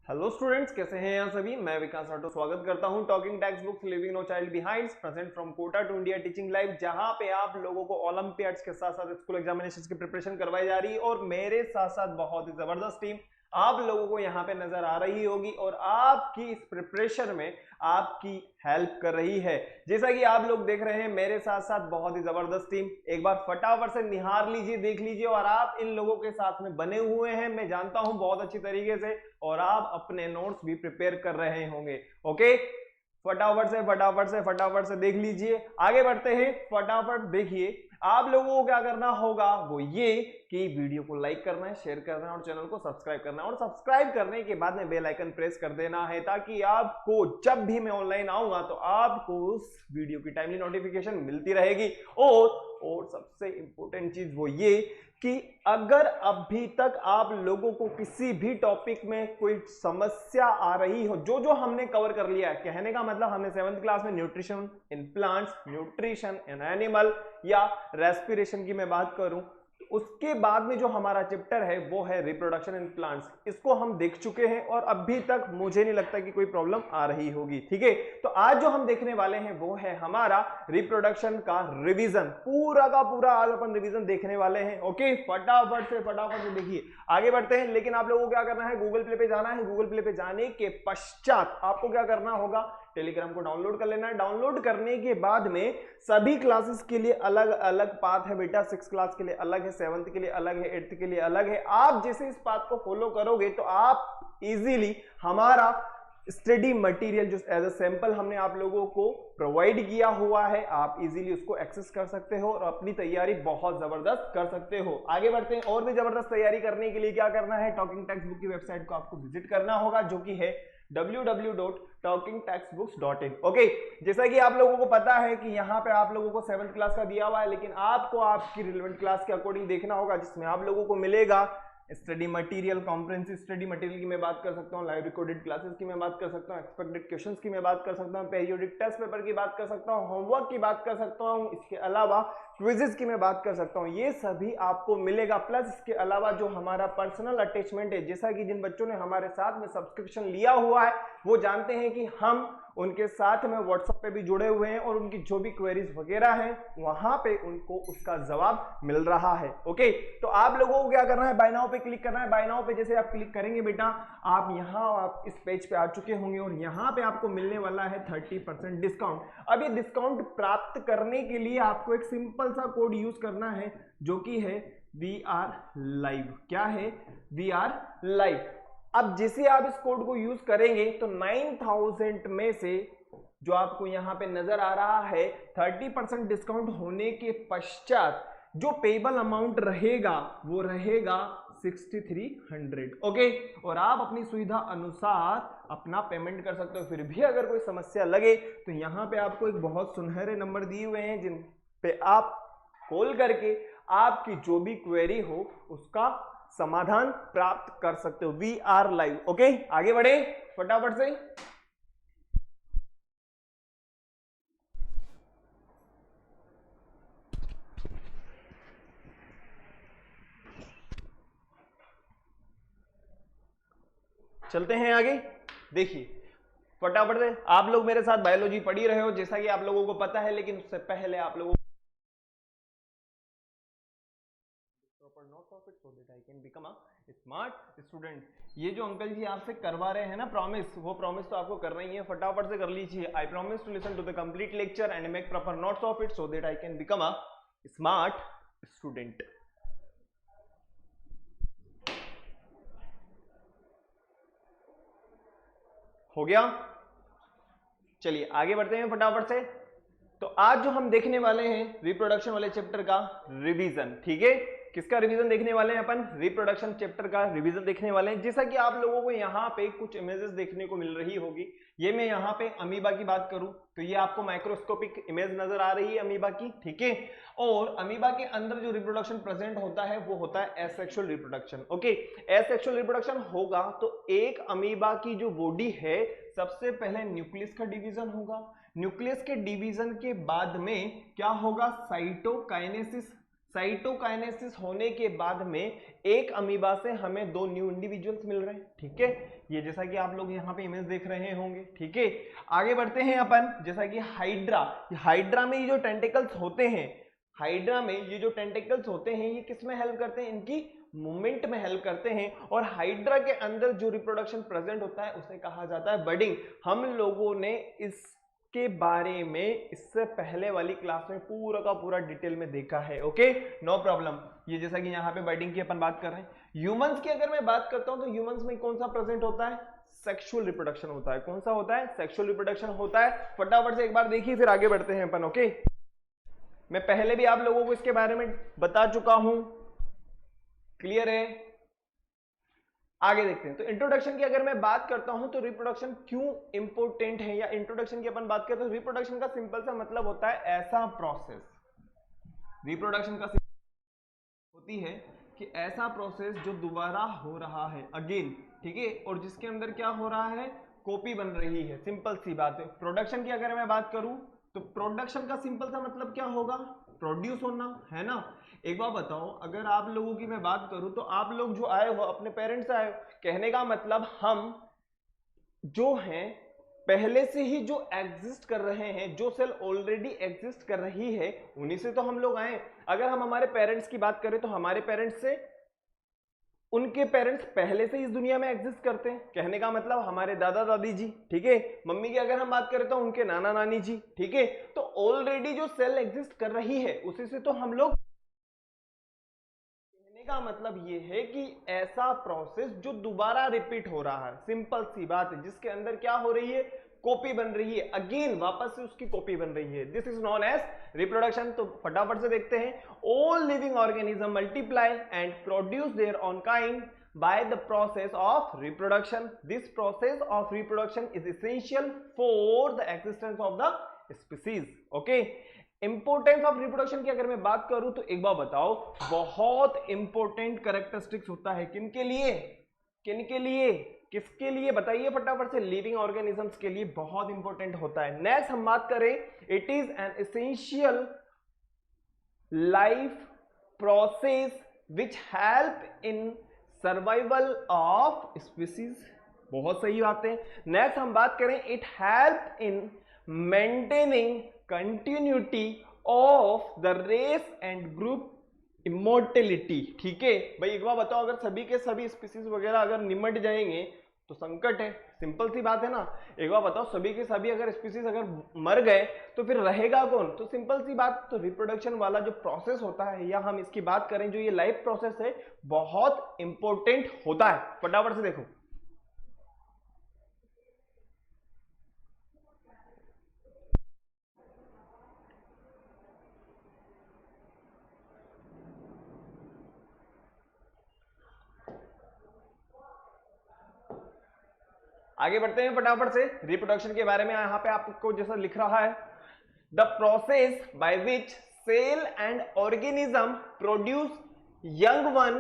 Hello students, कैसे हैं यहाँ सभी। मैं विकास राठौर स्वागत करता हूँ talking text books living no child behind present from Kota to India teaching live, जहाँ पे आप लोगों को ओलंपियाड्स के साथ साथ स्कूल एग्जामिनेशंस की प्रिपरेशन करवाई जा रही है। और मेरे साथ साथ बहुत ही जबरदस्त टीम आप लोगों को यहाँ पे नजर आ रही होगी और आपकी इस प्रिपरेशन में आपकी हेल्प कर रही है। जैसा कि आप लोग देख रहे हैं मेरे साथ साथ बहुत ही जबरदस्त टीम, एक बार फटाफट से निहार लीजिए, देख लीजिए। और आप इन लोगों के साथ में बने हुए हैं, मैं जानता हूं बहुत अच्छी तरीके से, और आप अपने नोट्स भी प्रिपेयर कर रहे होंगे। ओके, फटाफट से देख लीजिए। आगे बढ़ते हैं, फटाफट देखिए। आप लोगों को क्या करना होगा वो ये कि वीडियो को लाइक करना है, शेयर करना है और चैनल को सब्सक्राइब करना है। और सब्सक्राइब करने के बाद में बेल आइकन प्रेस कर देना है, ताकि आपको जब भी मैं ऑनलाइन आऊंगा तो आपको उस वीडियो की टाइमली नोटिफिकेशन मिलती रहेगी। और सबसे इंपॉर्टेंट चीज वो ये कि अगर अभी तक आप लोगों को किसी भी टॉपिक में कोई समस्या आ रही हो, जो जो हमने कवर कर लिया है, कहने का मतलब हमने 7th क्लास में nutrition in plants, nutrition in animal या रेस्पिरेशन की मैं बात करूं, उसके बाद में जो हमारा चैप्टर है वो है रिप्रोडक्शन इन प्लांट्स, इसको हम देख चुके हैं और अभी तक मुझे नहीं लगता कि कोई प्रॉब्लम आ रही होगी। ठीक है, तो आज जो हम देखने वाले हैं वो है हमारा रिप्रोडक्शन का रिवीजन, पूरा का पूरा आज अपन रिवीजन देखने वाले हैं। ओके, फटाफट से देखिए। आगे बढ़ते हैं, लेकिन आप लोगों को क्या करना है, गूगल प्ले पे जाना है। गूगल प्ले पे जाने के पश्चात आपको क्या करना होगा, टेलीग्राम को डाउनलोड कर लेना है। डाउनलोड करने के बाद में सभी क्लासेस के लिए अलग अलग पाथ है बेटा। 6th क्लास के लिए अलग है, 7th के लिए अलग है, 8th के लिए अलग है। आप जैसे इस पाथ को फॉलो करोगे तो आप इजीली हमारा स्टडी मटेरियल जो एज अ सैंपल हमने आप लोगों को प्रोवाइड किया हुआ है, आप इजीली उसको एक्सेस कर सकते हो और अपनी तैयारी बहुत जबरदस्त कर सकते हो। आगे बढ़ते हैं, और भी जबरदस्त तैयारी करने के लिए क्या करना है, टॉकिंग टेक्स्ट बुक की वेबसाइट को आपको विजिट करना होगा, जो कि है www.talkingtextbooks.in। ओके, जैसा कि आप लोगों को पता है कि यहाँ पे आप लोगों को 7th क्लास का दिया हुआ है, लेकिन आपको आपकी रिलेवेंट क्लास के अकॉर्डिंग देखना होगा, जिसमें आप लोगों को मिलेगा study material, comprehensive study material की मैं बात कर सकता हूँ, लाइव रिकॉर्डेड क्लासेस की मैं बात कर सकता हूँ, एक्सपेक्टेड क्वेश्चंस की मैं बात कर सकता हूँ, पेरियोडिक टेस्ट पेपर की बात कर सकता हूँ, होमवर्क की बात कर सकता हूँ, इसके अलावा क्विजेस की मैं बात कर सकता हूँ। ये सभी आपको मिलेगा। प्लस इसके अलावा जो हमारा पर्सनल अटैचमेंट है, जैसा कि जिन बच्चों ने हमारे साथ में सब्सक्रिप्शन लिया हुआ है वो जानते हैं कि हम उनके साथ में व्हाट्सएप पे भी जुड़े हुए हैं और उनकी जो भी क्वेरीज वगैरह हैं वहां पे उनको उसका जवाब मिल रहा है। ओके, तो आप लोगों को क्या करना है, बाय नाउ पे क्लिक करना है। बाय नाउ पे जैसे आप क्लिक करेंगे बेटा, आप इस पेज पे आ चुके होंगे और यहाँ पे आपको मिलने वाला है 30% डिस्काउंट। अब ये डिस्काउंट प्राप्त करने के लिए आपको एक सिंपल सा कोड यूज करना है, जो कि है VR लाइव। क्या है, VR लाइव। अब जैसे आप इस कोड को यूज करेंगे तो 9000 में से जो आपको यहां पे नजर आ रहा है 30% डिस्काउंट होने के पश्चात जो पेबल अमाउंट रहेगा वो रहेगा 6300। ओके, और आप अपनी सुविधा अनुसार अपना पेमेंट कर सकते हो। फिर भी अगर कोई समस्या लगे तो यहाँ पे आपको एक बहुत सुनहरे नंबर दिए हुए हैं, जिन पे आप कॉल करके आपकी जो भी क्वेरी हो उसका समाधान प्राप्त कर सकते हो। VR live. ओके, आगे बढ़े फटाफट से। चलते हैं आगे। देखिए फटाफट से, आप लोग मेरे साथ बायोलॉजी पढ़ ही रहे हो जैसा कि आप लोगों को पता है, लेकिन उससे पहले आप लोगों so that I can become a smart student। ये जो अंकल जी आपसे करवा रहे हैं ना प्रॉमिस, वो प्रॉमिस तो आपको करना ही है, फटाफट से कर लीजिए। I promise to listen to the complete lecture and make proper notes of it so that I can become a smart student. हो गया, चलिए आगे बढ़ते हैं फटाफट से। तो आज जो हम देखने वाले हैं रिप्रोडक्शन वाले चैप्टर का रिवीजन। ठीक है, किसका रिवीजन देखने वाले हैं अपन, रिप्रोडक्शन चैप्टर का रिवीजन देखने वाले हैं। जैसा कि आप लोगों को यहाँ पे कुछ इमेजेस देखने को मिल रही होगी, ये मैं यहाँ पे अमीबा की बात करूं तो ये आपको माइक्रोस्कोपिक इमेज नजर आ रही है अमीबा की। ठीक है, और अमीबा के अंदर जो रिप्रोडक्शन प्रेजेंट होता है वो होता है asexual reproduction. Okay, asexual reproduction होगा तो एक अमीबा की जो बॉडी है सबसे पहले न्यूक्लियस का डिवीजन होगा। न्यूक्लियस के डिवीजन के बाद में क्या होगा, साइटोकाइनेसिस। साइटोकाइनेसिस होने के बाद में एक अमीबा से हमें 2 न्यू इंडिविजुअल्स मिल रहे हैं, ठीक है। ये जैसा कि आप लोग यहाँ पे इमेज देख रहे होंगे, ठीक है। आगे बढ़ते हैं अपन, जैसा कि हाइड्रा में ये जो टेंटिकल्स होते हैं, हाइड्रा में ये जो टेंटिकल्स होते हैं ये किस में हेल्प करते हैं, इनकी मूवमेंट में हेल्प करते हैं। और हाइड्रा के अंदर जो रिप्रोडक्शन प्रेजेंट होता है उसे कहा जाता है बडिंग। हम लोगों ने इसके बारे में इससे पहले वाली क्लास में पूरा का पूरा डिटेल में देखा है, ओके, नो प्रॉब्लम। ये जैसा कि यहाँ पे बडिंग की अपन बात कर रहे हैं। ह्यूमंस की अगर मैं बात करता हूं तो ह्यूमंस में कौन सा प्रेजेंट होता है, सेक्सुअल रिप्रोडक्शन होता है। कौन सा होता है, सेक्सुअल रिप्रोडक्शन होता है। फटाफट से एक बार देखिए फिर आगे बढ़ते हैं अपन, ओके। मैं पहले भी आप लोगों को इसके बारे में बता चुका हूं, क्लियर है। आगे देखते हैं। तो इंट्रोडक्शन की अगर मैं बात करता हूं तो रिप्रोडक्शन क्यों इंपॉर्टेंट है, या इंट्रोडक्शन की अपन बात करते हैं तो रिप्रोडक्शन का सिंपल सा मतलब होता है ऐसा प्रोसेस, रिप्रोडक्शन का होती है कि ऐसा प्रोसेस जो दोबारा हो रहा है, अगेन, ठीक है, और जिसके अंदर क्या हो रहा है, कॉपी बन रही है। सिंपल सी बात है। प्रोडक्शन की अगर मैं बात करूं तो प्रोडक्शन का सिंपल सा मतलब क्या होगा, प्रोड्यूस होना, है ना। एक बात बताओ, अगर आप लोगों की मैं बात करूं तो आप लोग जो आए हो अपने पेरेंट्स से आए हो, कहने का मतलब हम जो हैं पहले से ही जो एग्जिस्ट कर रहे हैं, जो सेल ऑलरेडी एग्जिस्ट कर रही है, उन्हीं से तो हम लोग आए। अगर हम हमारे पेरेंट्स की बात करें तो हमारे पेरेंट्स से उनके पेरेंट्स पहले से इस दुनिया में एग्जिस्ट करते हैं, कहने का मतलब हमारे दादा दादी जी, ठीक है। मम्मी की अगर हम बात करें तो उनके नाना नानी जी, ठीक है। तो ऑलरेडी जो सेल एग्जिस्ट कर रही है उसी से तो हम लोग, कहने का मतलब ये है कि ऐसा प्रोसेस जो दोबारा रिपीट हो रहा है, सिंपल सी बात है, जिसके अंदर क्या हो रही है, कॉपी बन रही है, अगेन वापस से उसकी कॉपी बन रही है। This is known as reproduction. तो फटाफट से देखते हैं। All living organism multiply and produce their own kind by the process of reproduction. This process of reproduction is essential for the existence of the species. Okay. Importance of reproduction की अगर मैं बात करूं तो एक बार बताओ, बहुत इंपॉर्टेंट कैरेक्टरिस्टिक्स होता है किनके लिए, किनके लिए, किसके लिए बताइए फटाफट से, लिविंग ऑर्गेनिजम्स के लिए बहुत इंपॉर्टेंट होता है। नेक्स्ट हम बात करें, it is an essential life process which help in survival of species, बहुत सही बात है। नेक्स्ट हम बात करें, it help in maintaining continuity of the race and group immortality, ठीक है भाई। एक बार बताओ, अगर सभी के सभी स्पीसीज वगैरह अगर निमट जाएंगे तो संकट है, सिंपल सी बात है ना। एक बार बताओ, सभी के सभी अगर स्पीसीज अगर मर गए तो फिर रहेगा कौन, तो सिंपल सी बात। तो रिप्रोडक्शन वाला जो प्रोसेस होता है, या हम इसकी बात करें जो ये लाइफ प्रोसेस है, बहुत इंपॉर्टेंट होता है। फटाफट से देखो, आगे बढ़ते हैं फटाफट से रिप्रोडक्शन के बारे में। यहां पे आपको जैसा लिख रहा है, the process by which cell and organism produce young one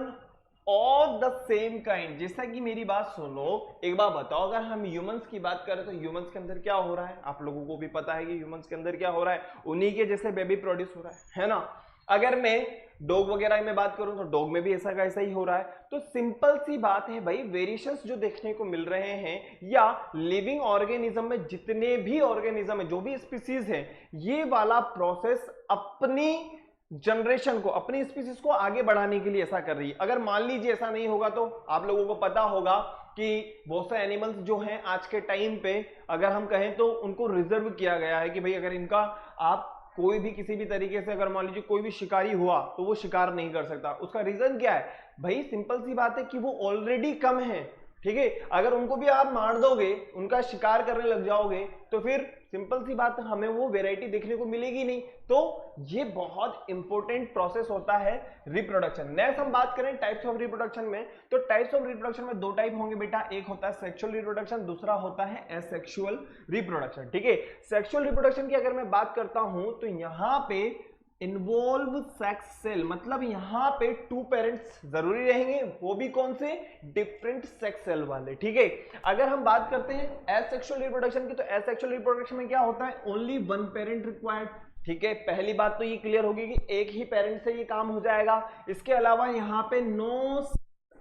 of the same kind. जैसा कि मेरी बात सुनो, एक बार बताओ, अगर हम ह्यूमंस की बात करें तो ह्यूमंस के अंदर क्या हो रहा है, आप लोगों को भी पता है कि ह्यूमंस के अंदर क्या हो रहा है, उन्हीं के जैसे बेबी प्रोड्यूस हो रहा है ना। अगर मैं डॉग वगैरह में बात करूं तो डॉग में भी ऐसा का ऐसा ही हो रहा है। तो सिंपल सी बात है भाई, वेरिएशंस जो देखने को मिल रहे हैं, या लिविंग ऑर्गेनिज्म में जितने भी ऑर्गेनिज्म है, जो भी स्पीसीज है, ये वाला प्रोसेस अपनी जनरेशन को, अपनी स्पीसीज को आगे बढ़ाने के लिए ऐसा कर रही है। अगर मान लीजिए ऐसा नहीं होगा तो आप लोगों को पता होगा कि बहुत से एनिमल्स जो हैं आज के टाइम पे, अगर हम कहें तो उनको रिजर्व किया गया है कि भाई अगर इनका आप कोई भी किसी भी तरीके से, अगर मान लीजिए कोई भी शिकारी हुआ तो वो शिकार नहीं कर सकता। उसका रीजन क्या है भाई, सिंपल सी बात है कि वो ऑलरेडी कम है, ठीक है। अगर उनको भी आप मार दोगे, उनका शिकार करने लग जाओगे, तो फिर सिंपल सी बात है, हमें वो वैरायटी देखने को मिलेगी नहीं। तो ये बहुत इंपॉर्टेंट प्रोसेस होता है रिप्रोडक्शन। नेक्स्ट हम बात करें टाइप्स ऑफ रिप्रोडक्शन में, तो टाइप्स ऑफ रिप्रोडक्शन में 2 टाइप होंगे बेटा, एक होता है सेक्सुअल रिप्रोडक्शन, दूसरा होता है एसेक्सुअल रिप्रोडक्शन, ठीक है। सेक्सुअल रिप्रोडक्शन की अगर मैं बात करता हूं तो यहां पे इन्वॉल्व सेक्स सेल, मतलब यहां पे 2 पेरेंट्स जरूरी रहेंगे, वो भी कौन से, डिफरेंट सेक्स सेल वाले, ठीक है। अगर हम बात करते हैं एसेक्सुअल रिप्रोडक्शन की, तो एसेक्सुअल रिप्रोडक्शन में क्या होता है, ओनली 1 पेरेंट रिक्वायर्ड, ठीक है, पहली बात तो ये क्लियर होगी कि एक ही पेरेंट से ये काम हो जाएगा। इसके अलावा यहाँ पे नो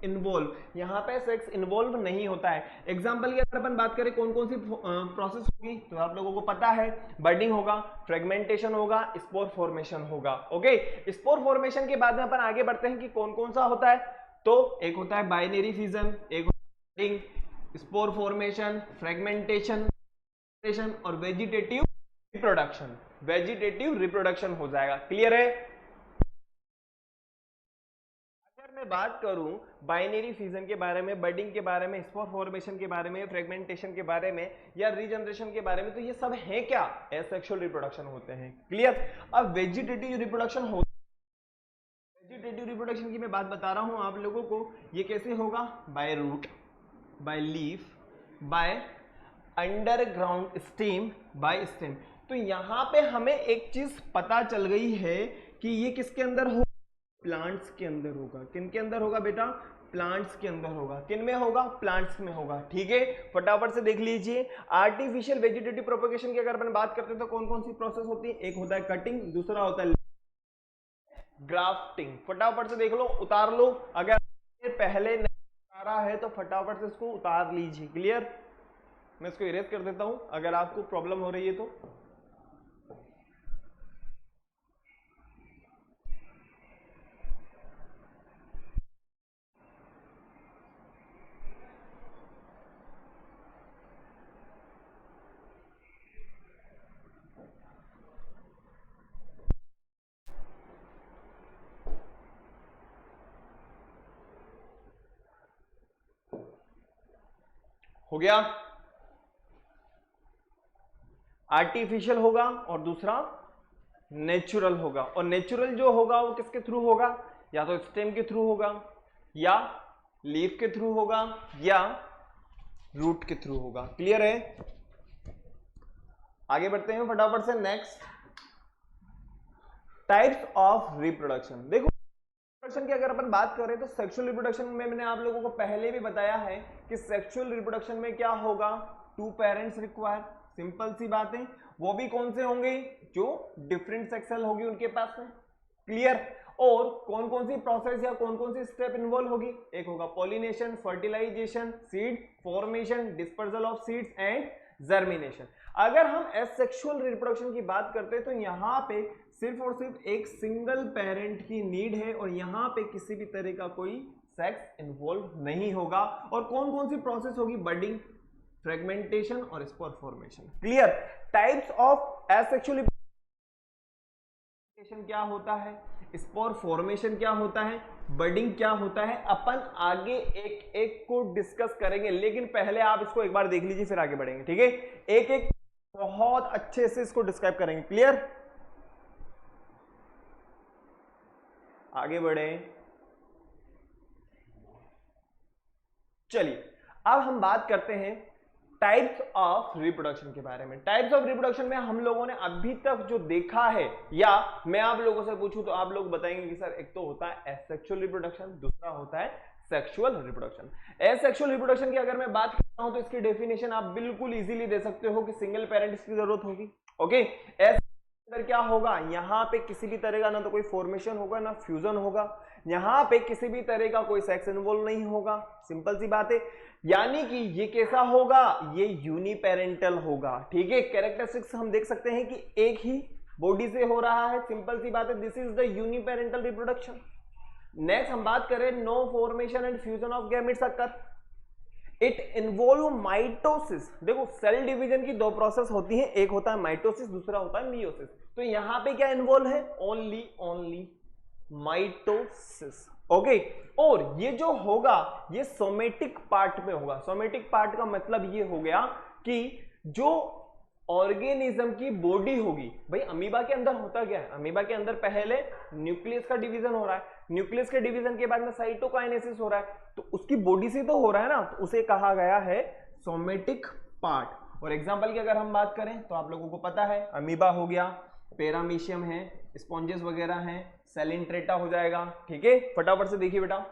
इन्वॉल्व, यहाँ पे सेक्स इन्वॉल्व नहीं होता है। एग्जांपल की अगर अपन बात करें कौन कौन सी प्रोसेस होगी तो आप लोगों को पता है, बर्डिंग होगा, फ्रेगमेंटेशन होगा, स्पोर फॉर्मेशन होगा। ओके, स्पोर फॉर्मेशन के बाद में अपन आगे बढ़ते हैं कि कौन कौन सा होता है। तो एक होता है बाइनरी फिजन, एक होता है स्पोर फॉर्मेशन, फ्रेगमेंटेशन और वेजिटेटिव रिप्रोडक्शन। वेजिटेटिव रिप्रोडक्शन हो जाएगा। क्लियर है? अगर मैं बात करूं बाइनरी फ्यूजन के बारे में, बर्डिंग के बारे में, स्पोर फॉर्मेशन के बारे में, फ्रेगमेंटेशन के बारे में या रीजनरेशन के बारे में, तो ये सब है क्या? एसेक्सुअल रिप्रोडक्शन होते हैं। क्लियर? अब वेजिटेटिव रिप्रोडक्शन होता है, वेजिटेटिव रिप्रोडक्शन की मैं बात बता रहा हूं आप लोगों को। ये कैसे होगा? By root, by leaf, by underground stem, by stem. तो यहां पे हमें एक चीज पता चल गई है कि ये किसके अंदर होगा? प्लांट्स के अंदर होगा। किन के अंदर होगा बेटा? प्लांट्स के अंदर होगा। किन में होगा? प्लांट्स में होगा। ठीक है, फटाफट से देख लीजिए। आर्टिफिशियल वेजिटेटिव प्रोपगेशन की अगर अपन बात करते हैं तो कौन कौन सी प्रोसेस होती है? एक होता है कटिंग, दूसरा होता है ग्राफ्टिंग। फटाफट से देख लो, उतार लो। अगर पहले नहीं उतारा है तो फटाफट से इसको उतार लीजिए। क्लियर? मैं इसको इरेज कर देता हूं अगर आपको प्रॉब्लम हो रही है तो। हो गया? आर्टिफिशियल होगा और दूसरा नेचुरल होगा। और नेचुरल जो होगा वो किसके थ्रू होगा? या तो स्टेम के थ्रू होगा, या लीफ के थ्रू होगा, या रूट के थ्रू होगा। क्लियर है? आगे बढ़ते हैं फटाफट से। Next, types of reproduction. देखो, रिप्रोडक्शन की अगर अपन बात करें तो सेक्सुअल रिप्रोडक्शन में मैंने आप लोगों को पहले भी बताया है कि सेक्सुअल रिप्रोडक्शन में क्या होगा? 2 पेरेंट्स रिक्वायर। सिंपल सी बात है। वो भी कौन से होंगे? जो डिफरेंट सेक्सुअल होगी उनके पास में। क्लियर? और कौन कौन सी प्रोसेस या कौन कौन सी स्टेप इन्वॉल्व होगी? एक होगा pollination, fertilization, seed formation, dispersal of seeds and germination. अगर हम एसेक्सुअल रिप्रोडक्शन की बात करते हैं तो यहां पे सिर्फ और सिर्फ एक सिंगल पेरेंट की नीड है और यहां पे किसी भी तरह का कोई सेक्स इन्वॉल्व नहीं होगा। और कौन कौन सी प्रोसेस होगी? बडिंग, फ्रेगमेंटेशन और spore formation. Clear? Types of asexual क्या होता है, स्पोर फॉर्मेशन क्या होता है, बडिंग क्या होता है, अपन आगे एक एक को डिस्कस करेंगे। लेकिन पहले आप इसको एक बार देख लीजिए फिर आगे बढ़ेंगे। ठीक है? एक एक बहुत अच्छे से इसको डिस्क्राइब करेंगे। क्लियर? आगे बढ़े। चलिए अब हम बात करते हैं टाइप्स ऑफ रिप्रोडक्शन के बारे में। टाइप्स ऑफ रिप्रोडक्शन में हम लोगों ने अभी तक जो देखा है, या मैं आप लोगों से पूछूं तो आप लोग बताएंगे कि सर एक तो होता है एसेक्सुअल रिप्रोडक्शन, दूसरा होता है सेक्सुअल रिप्रोडक्शन। एसेक्सुअल रिप्रोडक्शन की अगर मैं बात करता हूं तो इसकी डेफिनेशन आप बिल्कुल इजीली दे सकते हो कि सिंगल पेरेंट्स की जरूरत होगी। ओके, अंदर क्या होगा? यहां पे किसी भी तरह का ना तो कोई फॉर्मेशन होगा ना फ्यूजन होगा, यहां पे किसी भी तरह का कोई सेक्स इन्वॉल्व नहीं होगा। सिंपल सी बात है। यानी कि ये कैसा होगा? ये यूनिपेरेंटल होगा। ठीक है, कैरेक्टरिस्टिक्स हम देख सकते हैं कि एक ही बॉडी से हो रहा है। सिंपल सी बात है, this is the uniparental reproduction. Next हम बात करें no formation and fusion of gametes occur. It involve mitosis. देखो, सेल डिवीजन की 2 प्रोसेस होती हैं, एक होता है माइटोसिस, दूसरा होता है मियोसिस। तो यहां पे क्या इन्वॉल्व है? Only mitosis. ओके, और ये जो होगा ये सोमेटिक पार्ट में होगा। सोमेटिक पार्ट का मतलब ये हो गया कि जो ऑर्गेनिज्म की बॉडी होगी, भाई अमीबा के अंदर होता क्या है? अमीबा के अंदर पहले न्यूक्लियस का डिवीजन हो रहा है, न्यूक्लियस के डिवीजन के बाद में साइटोकाइनेसिस हो रहा है, तो उसकी बॉडी से तो हो रहा है ना, तो उसे कहा गया है सोमेटिक पार्ट। और एग्जांपल की अगर हम बात करें तो आप लोगों को पता है, अमीबा हो गया, पैरामीशियम है, स्पॉन्जेस वगैरह हैं, सेलिंट्रेटा हो जाएगा। ठीक है, फटाफट से देखिए बेटा।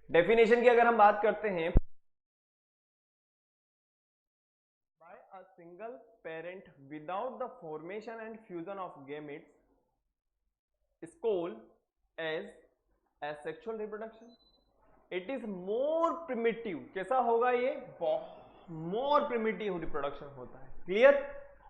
डेफिनेशन की अगर हम बात करते हैं, by a single parent without the formation and fusion of gametes is called as asexual reproduction. It is more primitive. कैसा होगा ये? मोर प्रिमिटिव रिप्रोडक्शन होता है. क्लियर?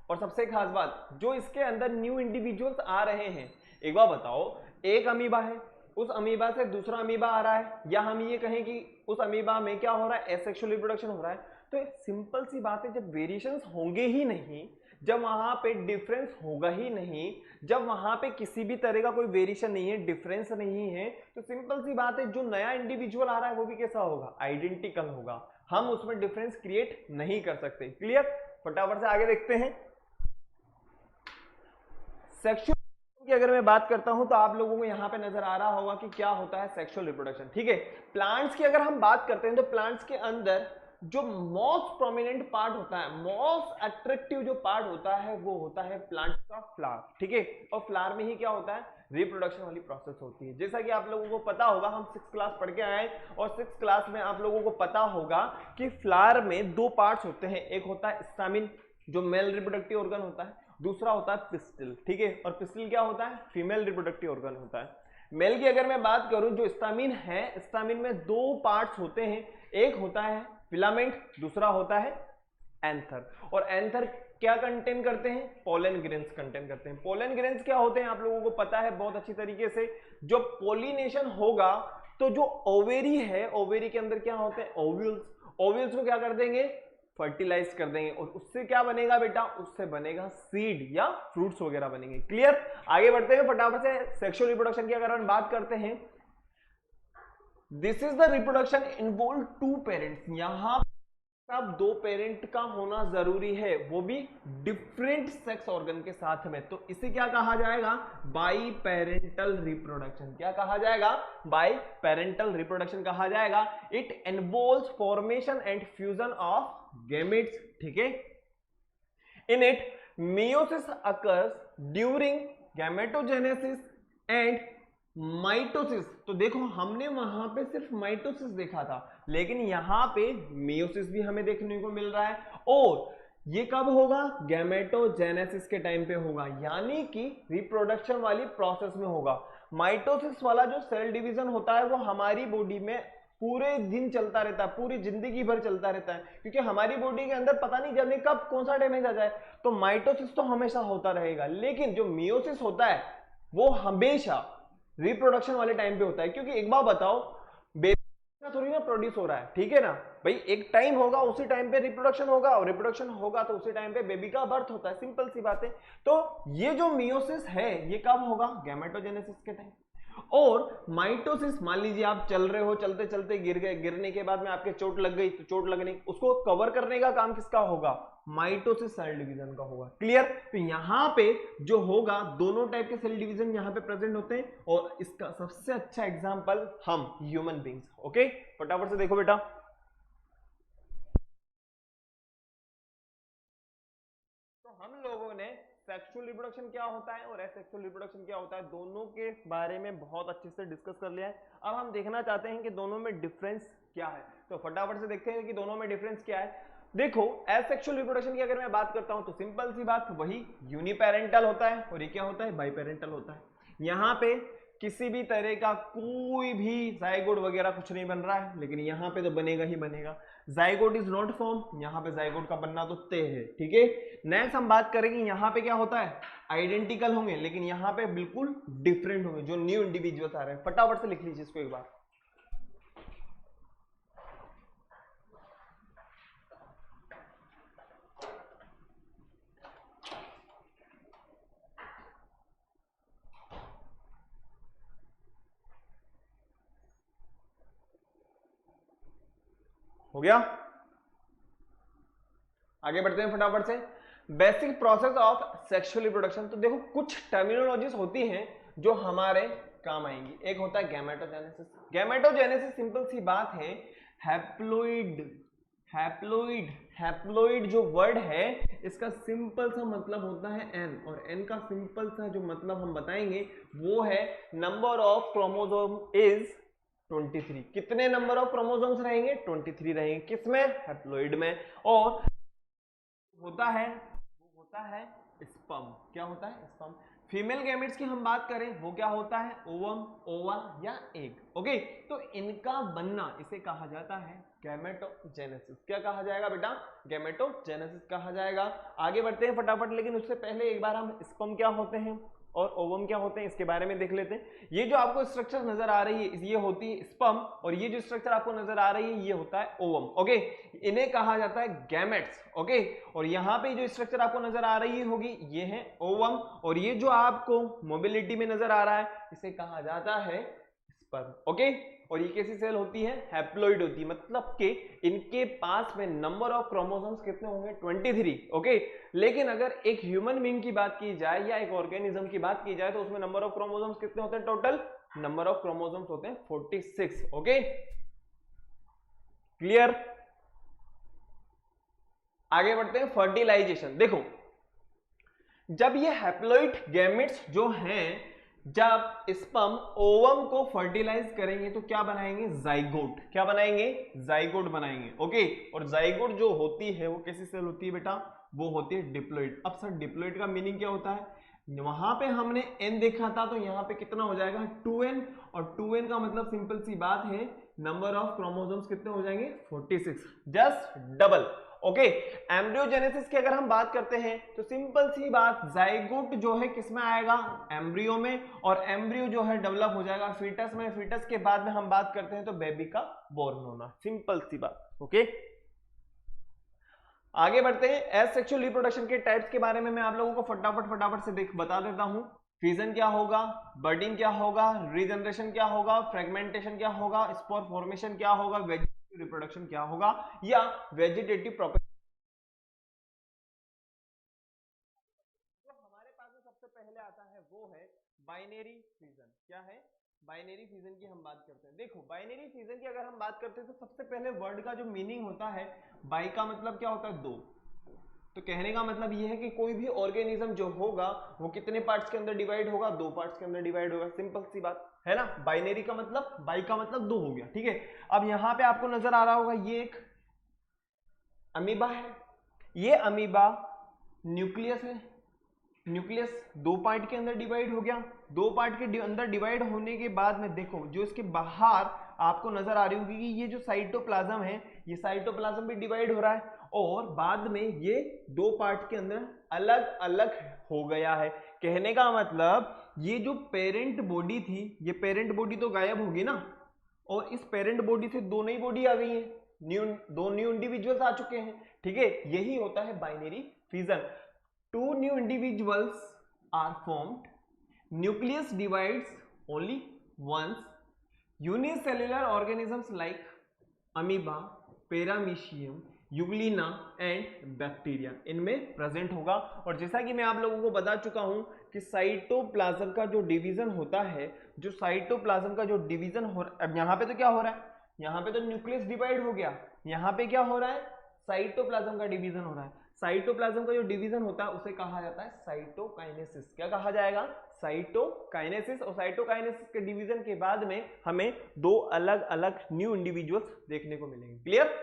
और सबसे खास बात, जो इसके अंदर न्यू इंडिविजुअल्स आ रहे हैं, एक बार बताओ, एक अमीबा है, उस अमीबा से दूसरा अमीबा आ रहा है, या हम ये कहें कि उस अमीबा में क्या हो रहा है? एसेक्सुअल रिप्रोडक्शन हो रहा है. तो सिंपल सी बात है, जब वेरिएशंस होंगे ही नहीं, जब वहां पे डिफरेंस होगा ही नहीं, जब वहां पे किसी भी तरह का कोई वेरिएशन नहीं है, डिफरेंस नहीं है, तो सिंपल सी बात है, जो नया इंडिविजुअल आ रहा है वो भी कैसा होगा? आइडेंटिकल होगा. हम उसमें डिफरेंस क्रिएट नहीं कर सकते. क्लियर? फटाफट से आगे देखते हैं. सेक्सुअल की अगर मैं बात करता हूं तो आप लोगों को यहां पे नजर आ रहा होगा कि क्या होता है सेक्सुअल रिप्रोडक्शन. ठीक है. प्लांट्स की अगर हम बात करते हैं तो प्लांट्स के अंदर जो मोस्ट प्रोमिनेंट पार्ट होता है, मोस्ट अट्रैक्टिव जो पार्ट होता है, वो होता है प्लांट का फ्लावर. ठीक है. और फ्लावर में ही क्या होता है? रिप्रोडक्शन वाली प्रोसेस होती है. जैसा कि आप लोगों को पता होगा, हम 6th क्लास पढ़ के आए और 6th क्लास में आप लोगों को पता होगा कि फ्लावर में दो पार्ट्स होते हैं. एक होता है स्टामिन जो मेल रिप्रोडक्टिव ऑर्गन होता है, दूसरा होता है पिस्टिल. ठीक है. और पिस्टिल क्या होता है? फीमेल रिप्रोडक्टिव ऑर्गन होता है. मेल की अगर मैं बात करूं, जो स्टामिन है, स्टामिन में दो पार्ट्स होते हैं. एक होता है फिलामेंट, दूसरा होता है एंथर. और एंथर क्या कंटेन करते हैं? पोलन ग्रेन्स कंटेन करते हैं. पोलन ग्रेन्स क्या होते हैं आप लोगों को पता है बहुत अच्छी तरीके से. जो पोलिनेशन होगा तो जो ओवेरी है, ओवेरी के अंदर क्या होते हैं? ओव्यूल्स. ओव्यूल्स को क्या कर देंगे? फर्टिलाइज कर देंगे. और उससे क्या बनेगा बेटा? उससे बनेगा सीड या फ्रूट्स वगैरह बनेंगे. क्लियर? आगे बढ़ते हैं फटाफट से. सेक्सुअल रिप्रोडक्शन की अगर हम बात करते हैं, this is the reproduction involve two parents. यहां अब दो पेरेंट का होना जरूरी है, वो भी डिफरेंट सेक्स ऑर्गन के साथ में. तो इसे क्या कहा जाएगा? By parental reproduction. क्या कहा जाएगा? बाई पेरेंटल रिप्रोडक्शन कहा जाएगा. It involves formation and fusion of gametes. ठीक है. In it meiosis occurs during gametogenesis and mitosis. तो देखो हमने वहां पे सिर्फ माइटोसिस देखा था, लेकिन यहां पे मियोसिस भी हमें देखने को मिल रहा है. और ये कब होगा? गैमेटोजेनेसिस के टाइम पे होगा, यानी कि रिप्रोडक्शन वाली प्रोसेस में होगा. माइटोसिस वाला जो सेल डिवीजन होता है वो हमारी बॉडी में पूरे दिन चलता रहता है, पूरी जिंदगी भर चलता रहता है, क्योंकि हमारी बॉडी के अंदर पता नहीं जाने कब कौन सा डैमेज आ जाए. तो माइटोसिस तो हमेशा होता रहेगा, लेकिन जो मियोसिस होता है वो हमेशा रिप्रोडक्शन वाले टाइम पे होता है. क्योंकि एक बार बताओ, बेबी थोड़ी ना प्रोड्यूस हो रहा है. ठीक है ना भाई? एक टाइम होगा, उसी टाइम पे रिप्रोडक्शन होगा, और रिप्रोडक्शन होगा तो उसी टाइम पे बेबी का बर्थ होता है. सिंपल सी बात है. तो ये जो मियोसिस है ये कब होगा? गैमेटोजेनेसिस के टाइम. और माइटोसिस, मान लीजिए आप चल रहे हो, चलते चलते गिर गए, गिरने के बाद में आपके चोट लग गई, तो चोट लगने उसको कवर करने का काम किसका होगा? माइटोसिस सेल डिवीजन का होगा. क्लियर? तो यहां पे जो होगा, दोनों टाइप के सेल डिवीजन यहां पे प्रेजेंट होते हैं, और इसका सबसे अच्छा एग्जांपल हम ह्यूमन बींग्स. ओके, फटाफट से देखो बेटा. तो हम लोगों ने सेक्सुअल रिप्रोडक्शन क्या होता है और एसेक्सुअल रिप्रोडक्शन क्या होता है, दोनों के बारे में बहुत अच्छे से डिस्कस कर लिया है. अब हम देखना चाहते हैं कि दोनों में डिफरेंस क्या है. तो फटाफट से देखते हैं कि दोनों में डिफरेंस क्या है. देखो, एसेक्सुअल रिप्रोडक्शन की अगर मैं बात करता हूं तो सिंपल सी बात, वही यूनिपेरेंटल होता है, और ये क्या होता है? बाइपेरेंटल होता है. यहां पे किसी भी तरह का कोई भी जाइगोट वगैरह कुछ नहीं बन रहा है, लेकिन यहां पे तो बनेगा ही बनेगा. जाइगोट इज नॉट फॉर्म, यहां पे जाइगोट का बनना तो तय है. ठीक है. नेक्स्ट हम बात करेंगे, यहां पे क्या होता है? आइडेंटिकल होंगे, लेकिन यहां पे बिल्कुल डिफरेंट होंगे, जो न्यू इंडिविजुअल्स आ रहे हैं. फटाफट से लिख लीजिए इसको एक बार. हो गया? आगे बढ़ते हैं फटाफट से. Basic process of sexual reproduction. तो देखो, कुछ टर्मिनोलॉजीज होती हैं जो हमारे काम आएंगी. एक होता है गैमेटोजेनेसिस. गैमेटोजेनेसिस सिंपल सी बात है, हैप्लोइड हैप्लोइड हैप्लोइड जो वर्ड है, इसका सिंपल सा मतलब होता है एन, और एन का सिंपल सा जो मतलब हम बताएंगे वो है नंबर ऑफ क्रोमोसोम इज 23. कितने नंबर ऑफ क्रोमोसोम्स रहेंगे? 23 रहेंगे. किसमें? हैप्लोइड में. और होता है वो होता है स्पर्म। क्या होता है? स्पर्म। फीमेल गैमेट्स की हम बात करें वो क्या होता है? ओवम, ओवा या एग। ओके, तो इनका बनना इसे कहा जाता है गैमेटोजेनेसिस। क्या कहा जाएगा बेटा? गैमेटोजेनेसिस कहा जाएगा। आगे बढ़ते हैं फटाफट, लेकिन उससे पहले एक बार हम स्पर्म क्या होते हैं और ओवम क्या होते हैं इसके बारे में देख लेते हैं। ये जो आपको स्ट्रक्चर नजर आ रही है ये होती है स्पर्म, और ये जो स्ट्रक्चर आपको नजर आ रही है ये होता है ओवम। ओके, इन्हें कहा जाता है गैमेट्स। ओके, और यहाँ पे जो स्ट्रक्चर आपको नजर आ रही होगी ये है ओवम, और ये जो आपको मोबिलिटी में नजर आ रहा है इसे कहा जाता है स्पर्म। ओके, और ये कैसी सेल होती है? हैप्लॉइड होती है, मतलब कि इनके पास में नंबर ऑफ क्रोमोसोम्स कितने होंगे? 23। ओके, लेकिन अगर एक ह्यूमन बीइंग की बात की जाए या एक ऑर्गेनिज्म की बात की जाए तो उसमें नंबर ऑफ क्रोमोसोम्स कितने होते हैं? टोटल नंबर ऑफ क्रोमोसोम्स होते हैं 46। Okay, clear? आगे बढ़ते हैं फर्टिलाइजेशन। देखो, जब ये हैप्लॉइड गैमेट्स जो हैं, जब स्पर्म ओवम को फर्टिलाइज करेंगे तो क्या बनाएंगे? जाइगोट। क्या बनाएंगे? जाइगोट बनाएंगे। ओके, और जाइगोट जो होती है वो कैसी सेल होती है बेटा? वो होती है डिप्लॉइड। अब सर डिप्लॉइड का मीनिंग क्या होता है? वहां पे हमने n देखा था, तो यहाँ पे कितना हो जाएगा? 2n, और 2n का मतलब सिंपल सी बात है नंबर ऑफ क्रोमोसोम्स कितने हो जाएंगे? 46, जस्ट डबल। ओके, एम्ब्रियोजेनेसिस की अगर हम बात करते हैं तो सिंपल सी बात, जाइगोट जो है किसमें आएगा? एम्ब्रियो में, और एम्ब्रियो जो है डेवलप हो जाएगा फीटस में। फीटस के बाद में हम बात करते हैं तो बेबी का बोर्न होना। सिंपल सी बात। ओके, आगे बढ़ते हैं। एज सेक्सुअल रिप्रोडक्शन के टाइप्स के बारे में मैं आप लोगों को फटाफट से बता देता हूं। फिजन क्या होगा, बर्डिंग क्या होगा, रीजनरेशन क्या होगा, फ्रेगमेंटेशन क्या होगा, स्पोर फॉर्मेशन क्या होगा, वेजिटेटिव रिप्रोडक्शन क्या होगा, या वेजिटेटिव प्रॉपर्टी। जो हमारे पास में सबसे पहले आता है वो है बाइनरी फिजन। क्या है? बाइनरी फिजन की हम बात करते हैं। देखो, बाइनरी फिजन की अगर हम बात करते हैं तो सबसे पहले वर्ड का जो मीनिंग होता है, बाई का मतलब क्या होता है? दो। तो कहने का मतलब यह है कि कोई भी ऑर्गेनिज्म जो होगा वो कितने पार्ट्स के अंदर डिवाइड होगा? दो पार्ट्स के अंदर डिवाइड होगा। सिंपल सी बात है ना? बाइनरी का मतलब, बाई का मतलब दो हो गया। ठीक है, अब यहां पे आपको नजर आ रहा होगा ये एक अमीबा है। ये अमीबा न्यूक्लियस है। न्यूक्लियस दो पार्ट के अंदर डिवाइड हो गया। दो पार्ट के अंदर डिवाइड होने के बाद में देखो, जो इसके बाहर आपको नजर आ रही होगी कि ये जो साइटोप्लाज्म है, ये साइटोप्लाज्म भी डिवाइड हो रहा है, और बाद में ये दो पार्ट के अंदर अलग अलग हो गया है। कहने का मतलब ये जो पेरेंट बॉडी थी, ये पेरेंट बॉडी तो गायब होगी ना, और इस पेरेंट बॉडी से दो नई बॉडी आ गई है, दो न्यू इंडिविजुअल्स आ चुके हैं। ठीक है, यही होता है binary fission. Two new individuals are formed. Nucleus divides only once. Unicellular organisms like amoeba, paramecium, Euglena and bacteria इनमें प्रेजेंट होगा। और जैसा कि मैं आप लोगों को बता चुका हूं कि साइटोप्लाज्म का जो डिवीजन होता है, जो साइटोप्लाज्म का जो डिवीजन हो रहा है, अब यहां पे तो क्या हो रहा है? यहां पे तो न्यूक्लियस डिवाइड हो गया, यहां पे क्या हो रहा है? साइटोप्लाज्म का डिवीजन हो रहा है। साइटोप्लाज्म का जो डिवीजन होता है उसे कहा जाता है साइटोकाइनेसिस। क्या कहा जाएगा? साइटोकाइनेसिस। और साइटोकाइनेसिस के डिवीजन के बाद में हमें दो अलग अलग न्यू इंडिविजुअल्स देखने को मिलेंगे। क्लियर?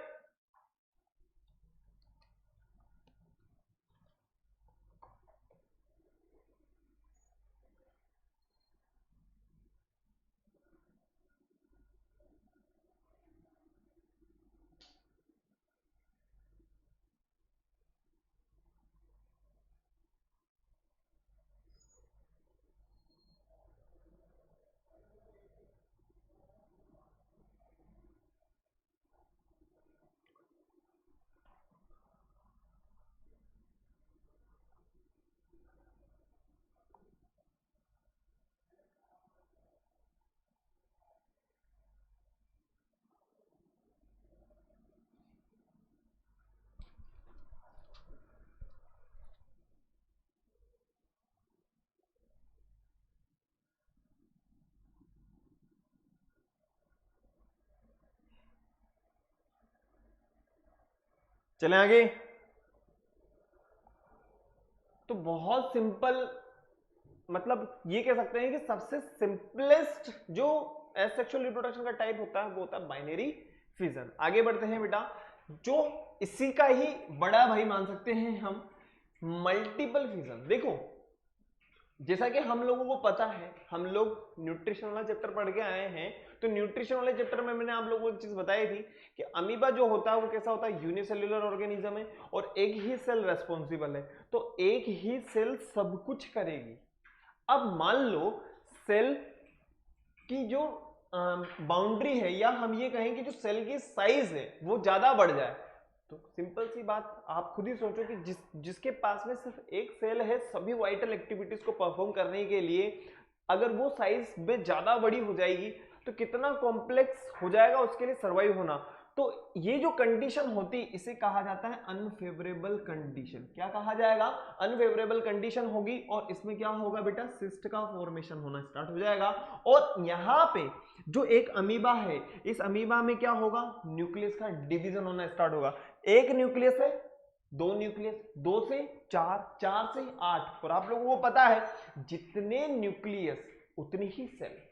चलें आगे। तो बहुत सिंपल, मतलब ये कह सकते हैं कि सबसे सिंपलेस्ट जो एसेक्सुअल रिप्रोडक्शन का टाइप होता है वो होता है बाइनरी फिजन। आगे बढ़ते हैं बेटा, जो इसी का ही बड़ा भाई मान सकते हैं हम, मल्टीपल फिजन। देखो जैसा कि हम लोगों को पता है, हम लोग न्यूट्रिशन वाला चैप्टर पढ़ के आए हैं, तो न्यूट्रिशन वाले चैप्टर में मैंने आप लोगों को एक चीज बताई थी कि अमीबा जो होता है वो कैसा होता है, यूनिसेल्युलर ऑर्गेनिज्म है और एक ही सेल रेस्पॉन्सिबल है, तो एक ही सेल सब कुछ करेगी। अब मान लो सेल की जो बाउंड्री है, या हम ये कहें कि जो सेल की साइज है वो ज्यादा बढ़ जाए, तो सिंपल सी बात आप खुद ही सोचो कि जिसके पास में सिर्फ एक सेल है सभी वाइटल एक्टिविटीज को परफॉर्म करने के लिए, अगर वो साइज में ज्यादा बड़ी हो जाएगी तो कितना कॉम्प्लेक्स हो जाएगा उसके लिए सर्वाइव होना। तो ये जो कंडीशन होती इसे कहा जाता है अनफेवरेबल कंडीशन। क्या कहा जाएगा? अनफेवरेबल कंडीशन होगी और इसमें क्या होगा बेटा, सिस्ट का फॉर्मेशन होना स्टार्ट हो जाएगा। और यहाँ पे जो एक अमीबा है, इस अमीबा में क्या होगा, न्यूक्लियस का डिवीजन होना स्टार्ट होगा। एक न्यूक्लियस है, दो न्यूक्लियस, 2 से 4, 4 से 8, और आप लोगों को पता है जितने न्यूक्लियस उतनी ही सेल,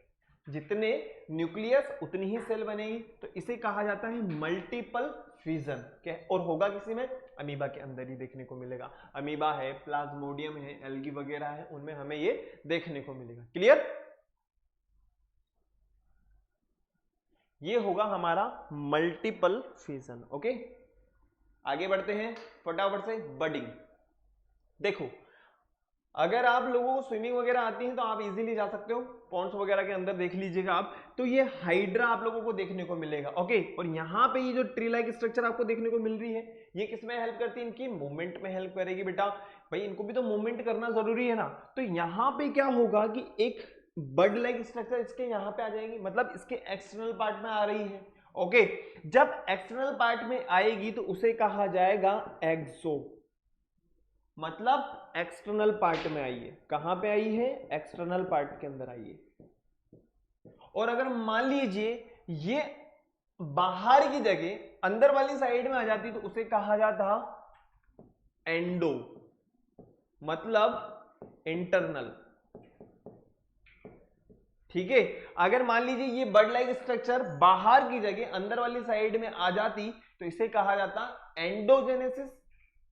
जितने न्यूक्लियस उतनी ही सेल बनेगी, तो इसे कहा जाता है मल्टीपल फिजन। क्या और होगा किसी में, अमीबा के अंदर ही देखने को मिलेगा। अमीबा है, प्लाज्मोडियम है, एल्गी वगैरह है, उनमें हमें ये देखने को मिलेगा। क्लियर? ये होगा हमारा मल्टीपल फिजन। ओके, आगे बढ़ते हैं फटाफट से। बडिंग। देखो अगर आप लोगों को स्विमिंग वगैरह आती है तो आप इजीली जा सकते हो, पॉन्ड्स वगैरह के अंदर देख लीजिएगा आप, तो ये हाइड्रा आप लोगों को देखने को मिलेगा। ओके, और यहाँ पे ये जो ट्री लाइक स्ट्रक्चर आपको देखने को मिल रही है, ये किसमें हेल्प करती है, इनकी मूवमेंट में हेल्प करेगी। बेटा भाई इनको भी तो मूवमेंट करना जरूरी है ना, तो यहाँ पे क्या होगा कि एक बर्ड लाइक स्ट्रक्चर इसके यहाँ पे आ जाएगी, मतलब इसके एक्सटर्नल पार्ट में आ रही है। ओके, जब एक्सटर्नल पार्ट में आएगी तो उसे कहा जाएगा एक्सो, मतलब एक्सटर्नल पार्ट में आई है। कहां पे आई है, एक्सटर्नल पार्ट के अंदर आई है। और अगर मान लीजिए ये बाहर की जगह अंदर वाली साइड में आ जाती तो उसे कहा जाता एंडो, मतलब इंटरनल। ठीक है, अगर मान लीजिए ये बर्ड लाइक स्ट्रक्चर बाहर की जगह अंदर वाली साइड में आ जाती तो इसे कहा जाता एंडोजेनेसिस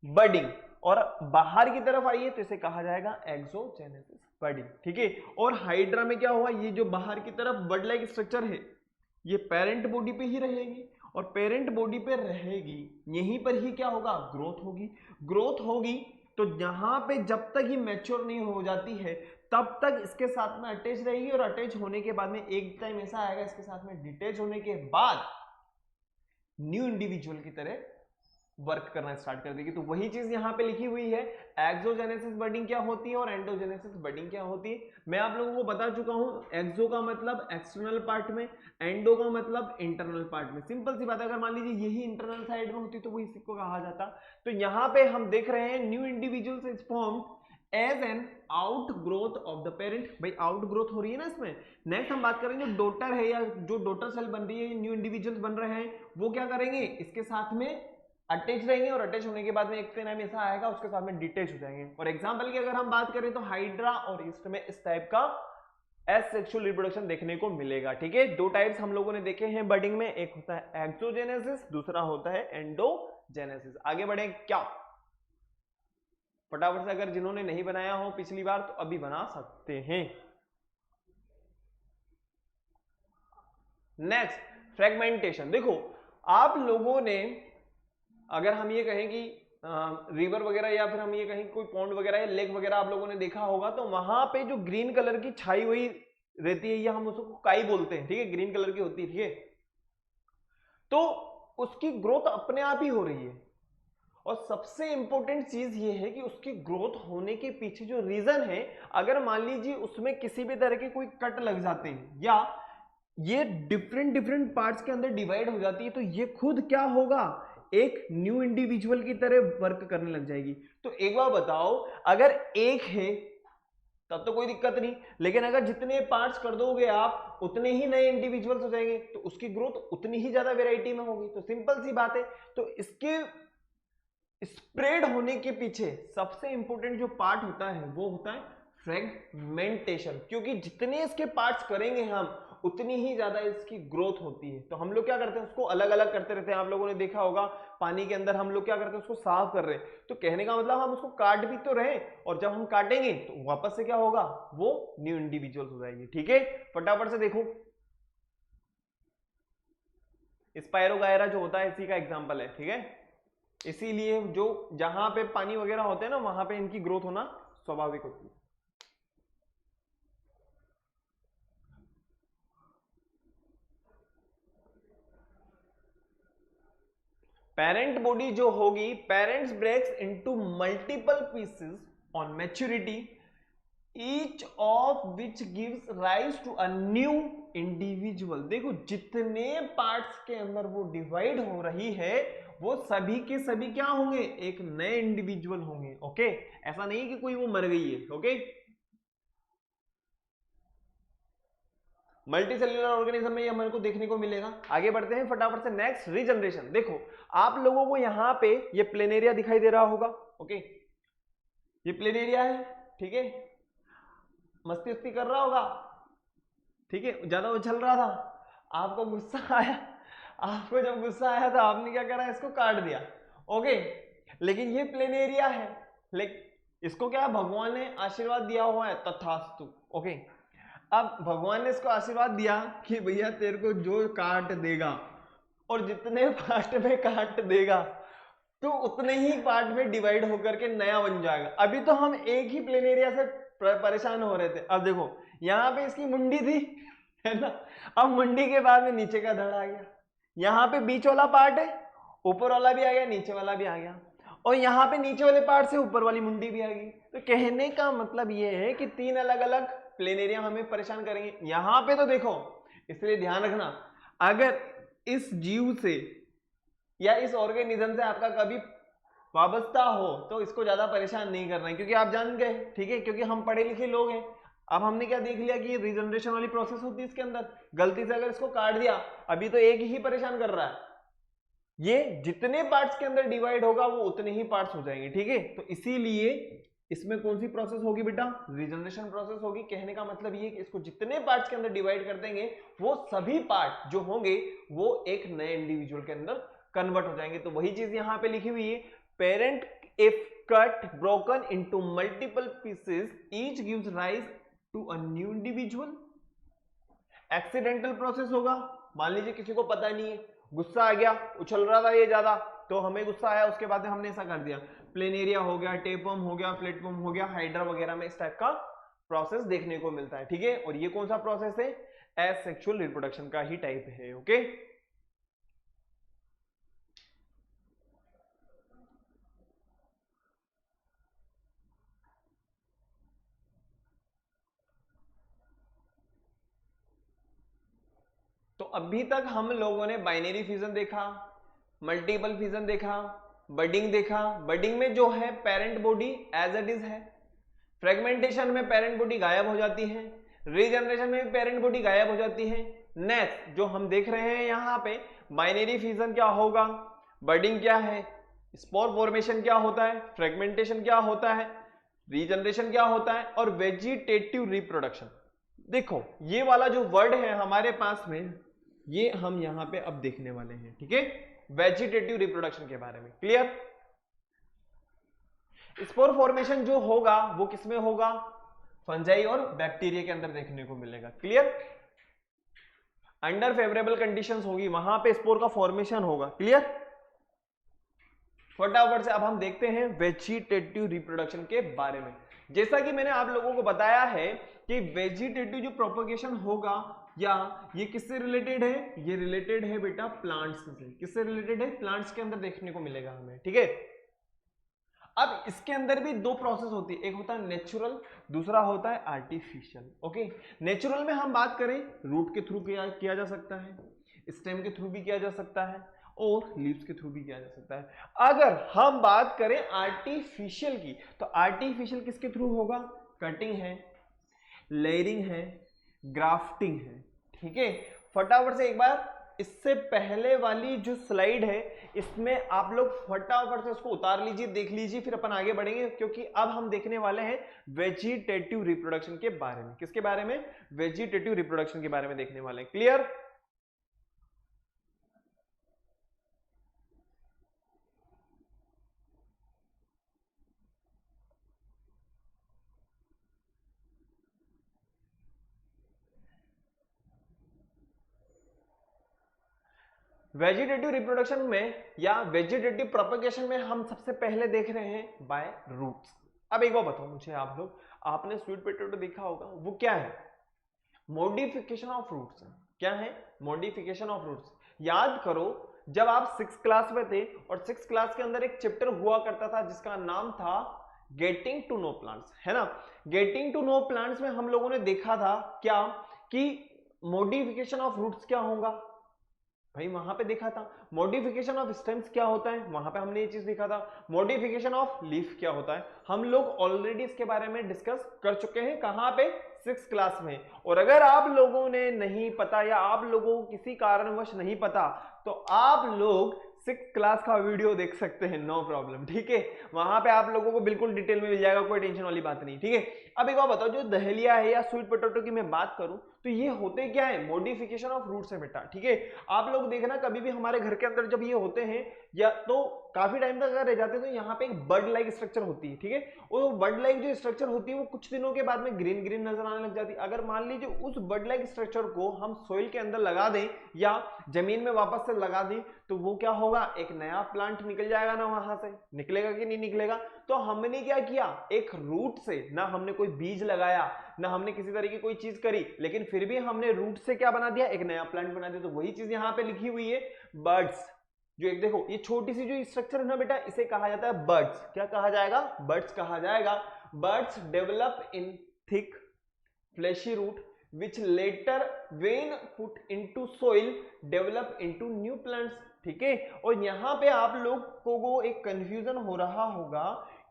बडिंग, और बाहर की तरफ आई है तो इसे कहा जाएगा एक्सोजेनेसिस बडिंग। ठीक है, और हाइड्रा में क्या हुआ, ये जो बाहर की तरफ बर्ड लाइक स्ट्रक्चर है ये पेरेंट बॉडी पे ही रहेगी, और पेरेंट बॉडी पे रहेगी यहीं पर ही क्या होगा, ग्रोथ होगी। ग्रोथ होगी तो यहां पे जब तक ये मैच्योर नहीं हो जाती है तब तक इसके साथ में अटैच रहेगी, और अटैच होने के बाद में एक टाइम ऐसा आएगा इसके साथ में डिटैच होने के बाद न्यू इंडिविजुअल की तरह वर्क करना स्टार्ट कर देगी। तो वही चीज यहां पे लिखी हुई है, एक्सोजेनेसिस बडिंग क्या होती है और एंडोजेनेसिस बडिंग क्या होती है। मैं आप लोगों को बता चुका हूं, एक्सो का मतलब एक्सटर्नल पार्ट में, एंडो का मतलब इंटरनल पार्ट में। सिंपल सी बात है, अगर मान लीजिए यही इंटरनल साइड में होती तो वो इसी को कहा जाता। तो यहां पे हम देख रहे हैं new individuals is formed as an out growth of the parent. भाई आउट ग्रोथ हो रही है ना इसमें। नेक्स्ट हम बात करेंगे जो डॉटर है या जो डॉटर सेल बन रही है, न्यू इंडिविजुअल्स बन रहे हैं, वो क्या करेंगे, इसके साथ में अटैच रहेंगे, और अटैच होने के बाद में एक टाइम ऐसा आएगा उसके साथ में डिटैच हो जाएंगे। और एग्जांपल की अगर हम बात करें तो हाइड्रा और ईस्ट में इस टाइप का एसेक्सुअल रिप्रोडक्शन देखने को मिलेगा। ठीक है, दो टाइप्स हम लोगों ने देखे हैं बडिंग में, एक होता है एक्सोजेनेसिस, दूसरा होता है एंडोजेनेसिस। आगे बढ़े क्या, फटाफट से अगर जिन्होंने नहीं बनाया हो पिछली बार तो अभी बना सकते हैं। Next fragmentation. देखो आप लोगों ने, अगर हम ये कहें कि रिवर वगैरह या फिर हम ये कहें कोई पॉन्ड वगैरह या लेक वगैरह आप लोगों ने देखा होगा, तो वहां पे जो ग्रीन कलर की छाई हुई रहती है या हम उसको काई बोलते हैं, ठीक है, ग्रीन कलर की होती है। ठीक है, तो उसकी ग्रोथ अपने आप ही हो रही है, और सबसे इंपॉर्टेंट चीज ये है कि उसकी ग्रोथ होने के पीछे जो रीजन है, अगर मान लीजिए उसमें किसी भी तरह के कोई कट लग जाते हैं या ये डिफरेंट पार्ट्स के अंदर डिवाइड हो जाती है, तो ये खुद क्या होगा, एक न्यू इंडिविजुअल की तरह वर्क करने लग जाएगी। तो एक बार बताओ, अगर एक है तब तो कोई दिक्कत नहीं, लेकिन अगर जितने पार्ट्स कर दोगे आप उतने ही नए इंडिविजुअल्स हो जाएंगे, तो उसकी ग्रोथ उतनी ही ज्यादा वेराइटी में होगी। तो सिंपल सी बात है, तो इसके स्प्रेड होने के पीछे सबसे इंपॉर्टेंट जो पार्ट होता है वो होता है फ्रेगमेंटेशन, क्योंकि जितने इसके पार्ट्स करेंगे हम उतनी ही ज्यादा इसकी ग्रोथ होती है। तो हम लोग क्या करते हैं, उसको अलग अलग करते रहते हैं। आप लोगों ने देखा होगा पानी के अंदर हम लोग क्या करते हैं, उसको साफ कर रहे हैं। तो कहने का मतलब हम उसको काट भी तो रहे, और जब हम काटेंगे तो वापस से क्या होगा, वो न्यू इंडिविजुअल्स हो जाएंगे। ठीक है, फटाफट से देखो, स्पायरोगायरा जो होता है इसी का एग्जाम्पल है। ठीक है, इसीलिए जो जहां पे पानी वगैरह होते हैं ना, वहां पे इनकी ग्रोथ होना स्वाभाविक होती है। पेरेंट बॉडी जो होगी, parents breaks into multiple pieces on maturity, each of which gives rise to a new individual. देखो जितने पार्ट्स के अंदर वो डिवाइड हो रही है, वो सभी के सभी क्या होंगे, एक नए इंडिविजुअल होंगे। ओके, ऐसा नहीं कि कोई वो मर गई है। ओके, मल्टी सेल्यूलर ऑर्गेनिज्म में ये हमारे को देखने को मिलेगा। आगे बढ़ते हैं फटाफट से, नेक्स्ट रीजनरेशन। देखो आप लोगों को यहां पे ये प्लेनेरिया दिखाई दे रहा होगा। ओके, ये प्लेनेरिया है। ठीक है, मस्ती उस्ती कर रहा होगा। ठीक है, ज्यादा उछल रहा था, आपको गुस्सा आया। आपको जब गुस्सा आया तो आपने क्या करा, इसको काट दिया। ओके, लेकिन ये प्लेनेरिया है, लेकिन इसको क्या भगवान ने आशीर्वाद दिया हुआ है, तथास्तु। ओके, अब भगवान ने इसको आशीर्वाद दिया कि भैया तेरे को जो काट देगा और जितने पार्ट में काट देगा तो उतने ही पार्ट में डिवाइड होकर के नया बन जाएगा। अभी तो हम एक ही प्लेनेरिया से परेशान हो रहे थे। अब देखो यहाँ पे इसकी मुंडी थी, है ना, अब मुंडी के बाद में नीचे का धड़ आ गया। यहाँ पे बीच वाला पार्ट है, ऊपर वाला भी आ गया, नीचे वाला भी आ गया, और यहाँ पे नीचे वाले पार्ट से ऊपर वाली मुंडी भी आ गई। तो कहने का मतलब ये है कि तीन अलग अलग प्लेनेरिया हमें परेशान करेंगे। यहां पे तो देखो, इसलिए ध्यान रखना, अगर इस जीव से या इस ऑर्गेनिज्म से आपका कभी वाबस्ता हो तो इसको ज्यादा परेशान नहीं करना है, क्योंकि आप जान गए। ठीक है, क्योंकि हम पढ़े लिखे लोग हैं। अब हमने क्या देख लिया कि रीजनरेशन वाली प्रोसेस होती है इसके अंदर। गलती से अगर इसको काट दिया, अभी तो एक ही परेशान कर रहा है, ये जितने पार्ट्स के अंदर डिवाइड होगा वो उतने ही पार्ट्स हो जाएंगे। ठीक है, तो इसीलिए इसमें कौन सी प्रोसेस होगी बेटा, रीजनरेशन प्रोसेस होगी। कहने का मतलब ये कि इसको जितने पार्ट्स के अंदर डिवाइड कर देंगे, वो सभी पार्ट जो होंगे वो एक नए इंडिविजुअल के अंदर कन्वर्ट हो जाएंगे। तो वही चीज यहां पे लिखी हुई है, parent if cut broken into multiple pieces each gives rise to a new individual. Accidental process होगा, मान लीजिए किसी को पता नहीं है, गुस्सा आ गया, उछल रहा था ये ज्यादा, तो हमें गुस्सा आया, उसके बाद हमने ऐसा कर दिया। प्लेनेरिया हो गया, टेपवर्म हो गया, फ्लेटवर्म हो गया, हाइड्रा वगैरह में इस टाइप का प्रोसेस देखने को मिलता है। ठीक है, और ये कौन सा प्रोसेस है, एसेक्सुअल रिप्रोडक्शन का ही टाइप है। ओके, तो अभी तक हम लोगों ने बाइनरी फ्यूजन देखा, मल्टीपल फ्यूजन देखा, बडिंग देखा। बडिंग में जो है parent body as it is है, फ्रेगमेंटेशन में पेरेंट बॉडी गायब हो जाती है, रीजनरेशन में भी पेरेंट बॉडी गायब हो जाती है। नेक्स्ट जो हम देख रहे हैं यहाँ पे, बाइनरी फ्यूजन क्या होगा, बडिंग क्या है, स्पोर फॉर्मेशन क्या होता है, फ्रेगमेंटेशन क्या होता है, रीजनरेशन क्या होता है, और वेजिटेटिव रिप्रोडक्शन। देखो ये वाला जो वर्ड है हमारे पास में, ये हम यहां पे अब देखने वाले हैं। ठीक है, वेजिटेटिव रिप्रोडक्शन के बारे में क्लियर। स्पोर फॉर्मेशन जो होगा वो किसमें होगा, फंजाई और बैक्टीरिया के अंदर देखने को मिलेगा। क्लियर, अंडर फेवरेबल कंडीशंस होगी वहां पे स्पोर का फॉर्मेशन होगा। क्लियर, फटाफट से अब हम देखते हैं वेजिटेटिव रिप्रोडक्शन के बारे में। जैसा कि मैंने आप लोगों को बताया है कि वेजिटेटिव जो प्रोपगेशन होगा, या ये किससे रिलेटेड है, ये रिलेटेड है बेटा प्लांट्स से। किससे रिलेटेड है, प्लांट्स के अंदर देखने को मिलेगा हमें। ठीक है, अब इसके अंदर भी दो प्रोसेस होती है, एक होता है नेचुरल, दूसरा होता है आर्टिफिशियल। ओके, नेचुरल में हम बात करें, रूट के थ्रू किया जा सकता है, स्टेम के थ्रू भी किया जा सकता है, और लीव्स के थ्रू भी किया जा सकता है। अगर हम बात करें आर्टिफिशियल की, तो आर्टिफिशियल किसके थ्रू होगा, कटिंग है, लेयरिंग है, ग्राफ्टिंग है। ठीक है, फटाफट से एक बार इससे पहले वाली जो स्लाइड है इसमें आप लोग फटाफट से उसको उतार लीजिए, देख लीजिए, फिर अपन आगे बढ़ेंगे, क्योंकि अब हम देखने वाले हैं वेजिटेटिव रिप्रोडक्शन के बारे में। किसके बारे में? वेजिटेटिव रिप्रोडक्शन के बारे में देखने वाले हैं। क्लियर? वेजिटेटिव रिप्रोडक्शन में या वेजिटेटिव प्रोपगेशन में हम सबसे पहले देख रहे हैं बाय रूट्स। अब एक बार बताओ मुझे आप लोग, आपने स्वीट पोटैटो देखा होगा, वो क्या है? Modification of roots. क्या है? Modification of roots. याद करो जब आप 6th क्लास में थे और 6th क्लास के अंदर एक चैप्टर हुआ करता था जिसका नाम था गेटिंग टू नो प्लांट्स, है ना? गेटिंग टू नो प्लांट्स में हम लोगों ने देखा था क्या कि मॉडिफिकेशन ऑफ रूट्स क्या होगा भाई, वहां पे देखा था। मॉडिफिकेशन ऑफ स्टेम्स क्या होता है, वहां पे हमने ये चीज देखा था। मॉडिफिकेशन ऑफ लीफ क्या होता है, हम लोग ऑलरेडी इसके बारे में डिस्कस कर चुके हैं। कहां पे? 6th क्लास में। और अगर आप लोगों ने नहीं पता या आप लोगों को किसी कारणवश नहीं पता तो आप लोग 6th क्लास का वीडियो देख सकते हैं, नो प्रॉब्लम, ठीक है? वहां पे आप लोगों को बिल्कुल डिटेल में मिल जाएगा, कोई टेंशन वाली बात नहीं, ठीक है? अब एक बात बताओ, जो दहलिया है या स्वीट पोटैटो की मैं बात करूं तो ये होते क्या है? मॉडिफिकेशन ऑफ रूट्स है बेटा, ठीक है? आप लोग देखना कभी भी हमारे घर के अंदर जब ये होते हैं या तो काफी टाइम तक अगर रह जाते हैं तो यहाँ पे एक बर्ड लाइक स्ट्रक्चर होती है, ठीक है? और बर्ड लाइक जो स्ट्रक्चर होती है वो कुछ दिनों के बाद में ग्रीन ग्रीन नजर आने लग जाती है। अगर मान लीजिए उस बर्ड लाइक स्ट्रक्चर को हम सोइल के अंदर लगा दें या जमीन में वापस से लगा दें तो वो क्या होगा? एक नया प्लांट निकल जाएगा ना, वहां से निकलेगा कि नहीं निकलेगा? तो हमने क्या किया, एक रूट से, ना हमने कोई बीज लगाया ना हमने किसी तरह की कोई चीज करी, लेकिन फिर भी हमने रूट से क्या बना दिया? एक नया प्लांट बना दिया। तो वही चीज यहाँ पे लिखी हुई है, बर्ड्स। जो एक देखो ये छोटी सी जो स्ट्रक्चर है ना बेटा, इसे कहा जाता है बर्ड्स। क्या कहा जाएगा? बर्ड्स कहा जाएगा। Birds develop in thick fleshy root which later when put into soil develop into new plants, ठीक है? और यहां पे आप लोगों को एक कंफ्यूजन हो रहा होगा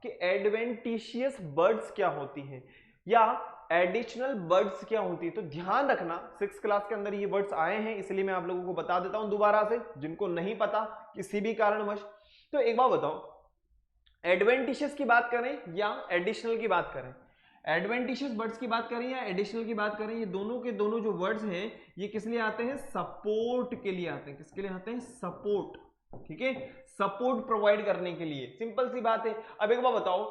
कि एडवेंटिशियस बर्ड्स क्या होती हैं या एडिशनल बर्ड्स क्या होती है। तो ध्यान रखना 6th क्लास के अंदर ये वर्ड्स आए हैं, इसलिए मैं आप लोगों को बता देता हूं दोबारा से, जिनको नहीं पता किसी भी कारणवश। तो एक बार बताओ, एडवेंटिशियस की बात करें या एडिशनल की बात करें? एडवेंटिशियस वर्ड्स की बात करें या एडिशनल की बात करें, ये दोनों के दोनों जो वर्ड्स हैं ये किस लिए आते हैं? सपोर्ट के लिए आते हैं। किसके लिए आते हैं? सपोर्ट, ठीक है? सपोर्ट प्रोवाइड करने के लिए। सिंपल सी बात है। अब एक बार बताओ,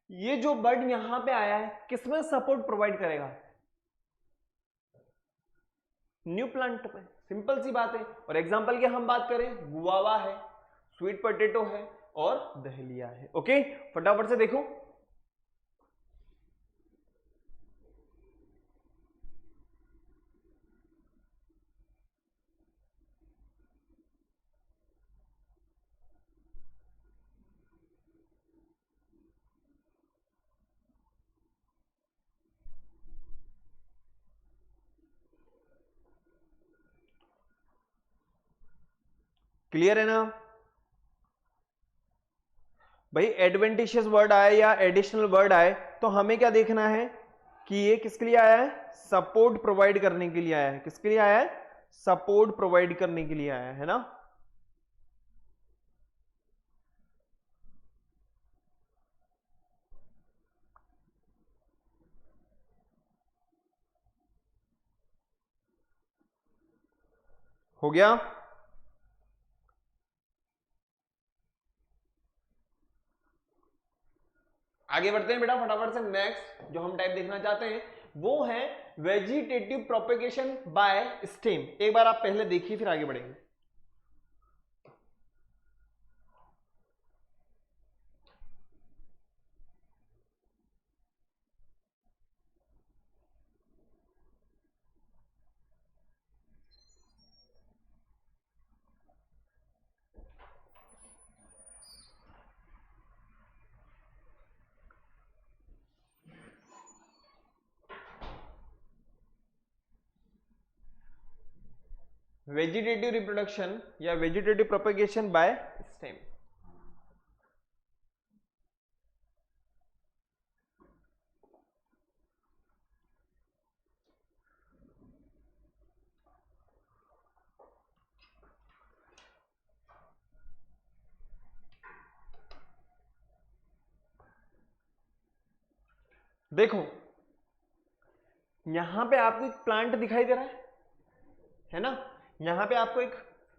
ये जो वर्ड यहां पे आया है किसमें सपोर्ट प्रोवाइड करेगा? न्यू प्लांट पे। सिंपल सी बात है। और एग्जांपल की हम बात करें, गुआवा है, स्वीट पोटैटो है और दहलिया है। ओके, फटाफट से देखो। क्लियर है ना भाई? एडवेंटिशियस वर्ड आए या एडिशनल वर्ड आए तो हमें क्या देखना है कि ये किसके लिए आया है? सपोर्ट प्रोवाइड करने के लिए आया है। किसके लिए आया है? सपोर्ट प्रोवाइड करने के लिए आया है ना? हो गया? आगे बढ़ते हैं बेटा फटाफट से। नेक्स्ट जो हम टाइप देखना चाहते हैं वो है वेजिटेटिव प्रोपेगेशन बाय स्टेम। एक बार आप पहले देखिए फिर आगे बढ़ेंगे। वेजिटेटिव रिप्रोडक्शन या वेजिटेटिव प्रोपेगेशन बाय स्टेम। देखो यहां पे आपको एक प्लांट दिखाई दे रहा है ना, यहां पे आपको एक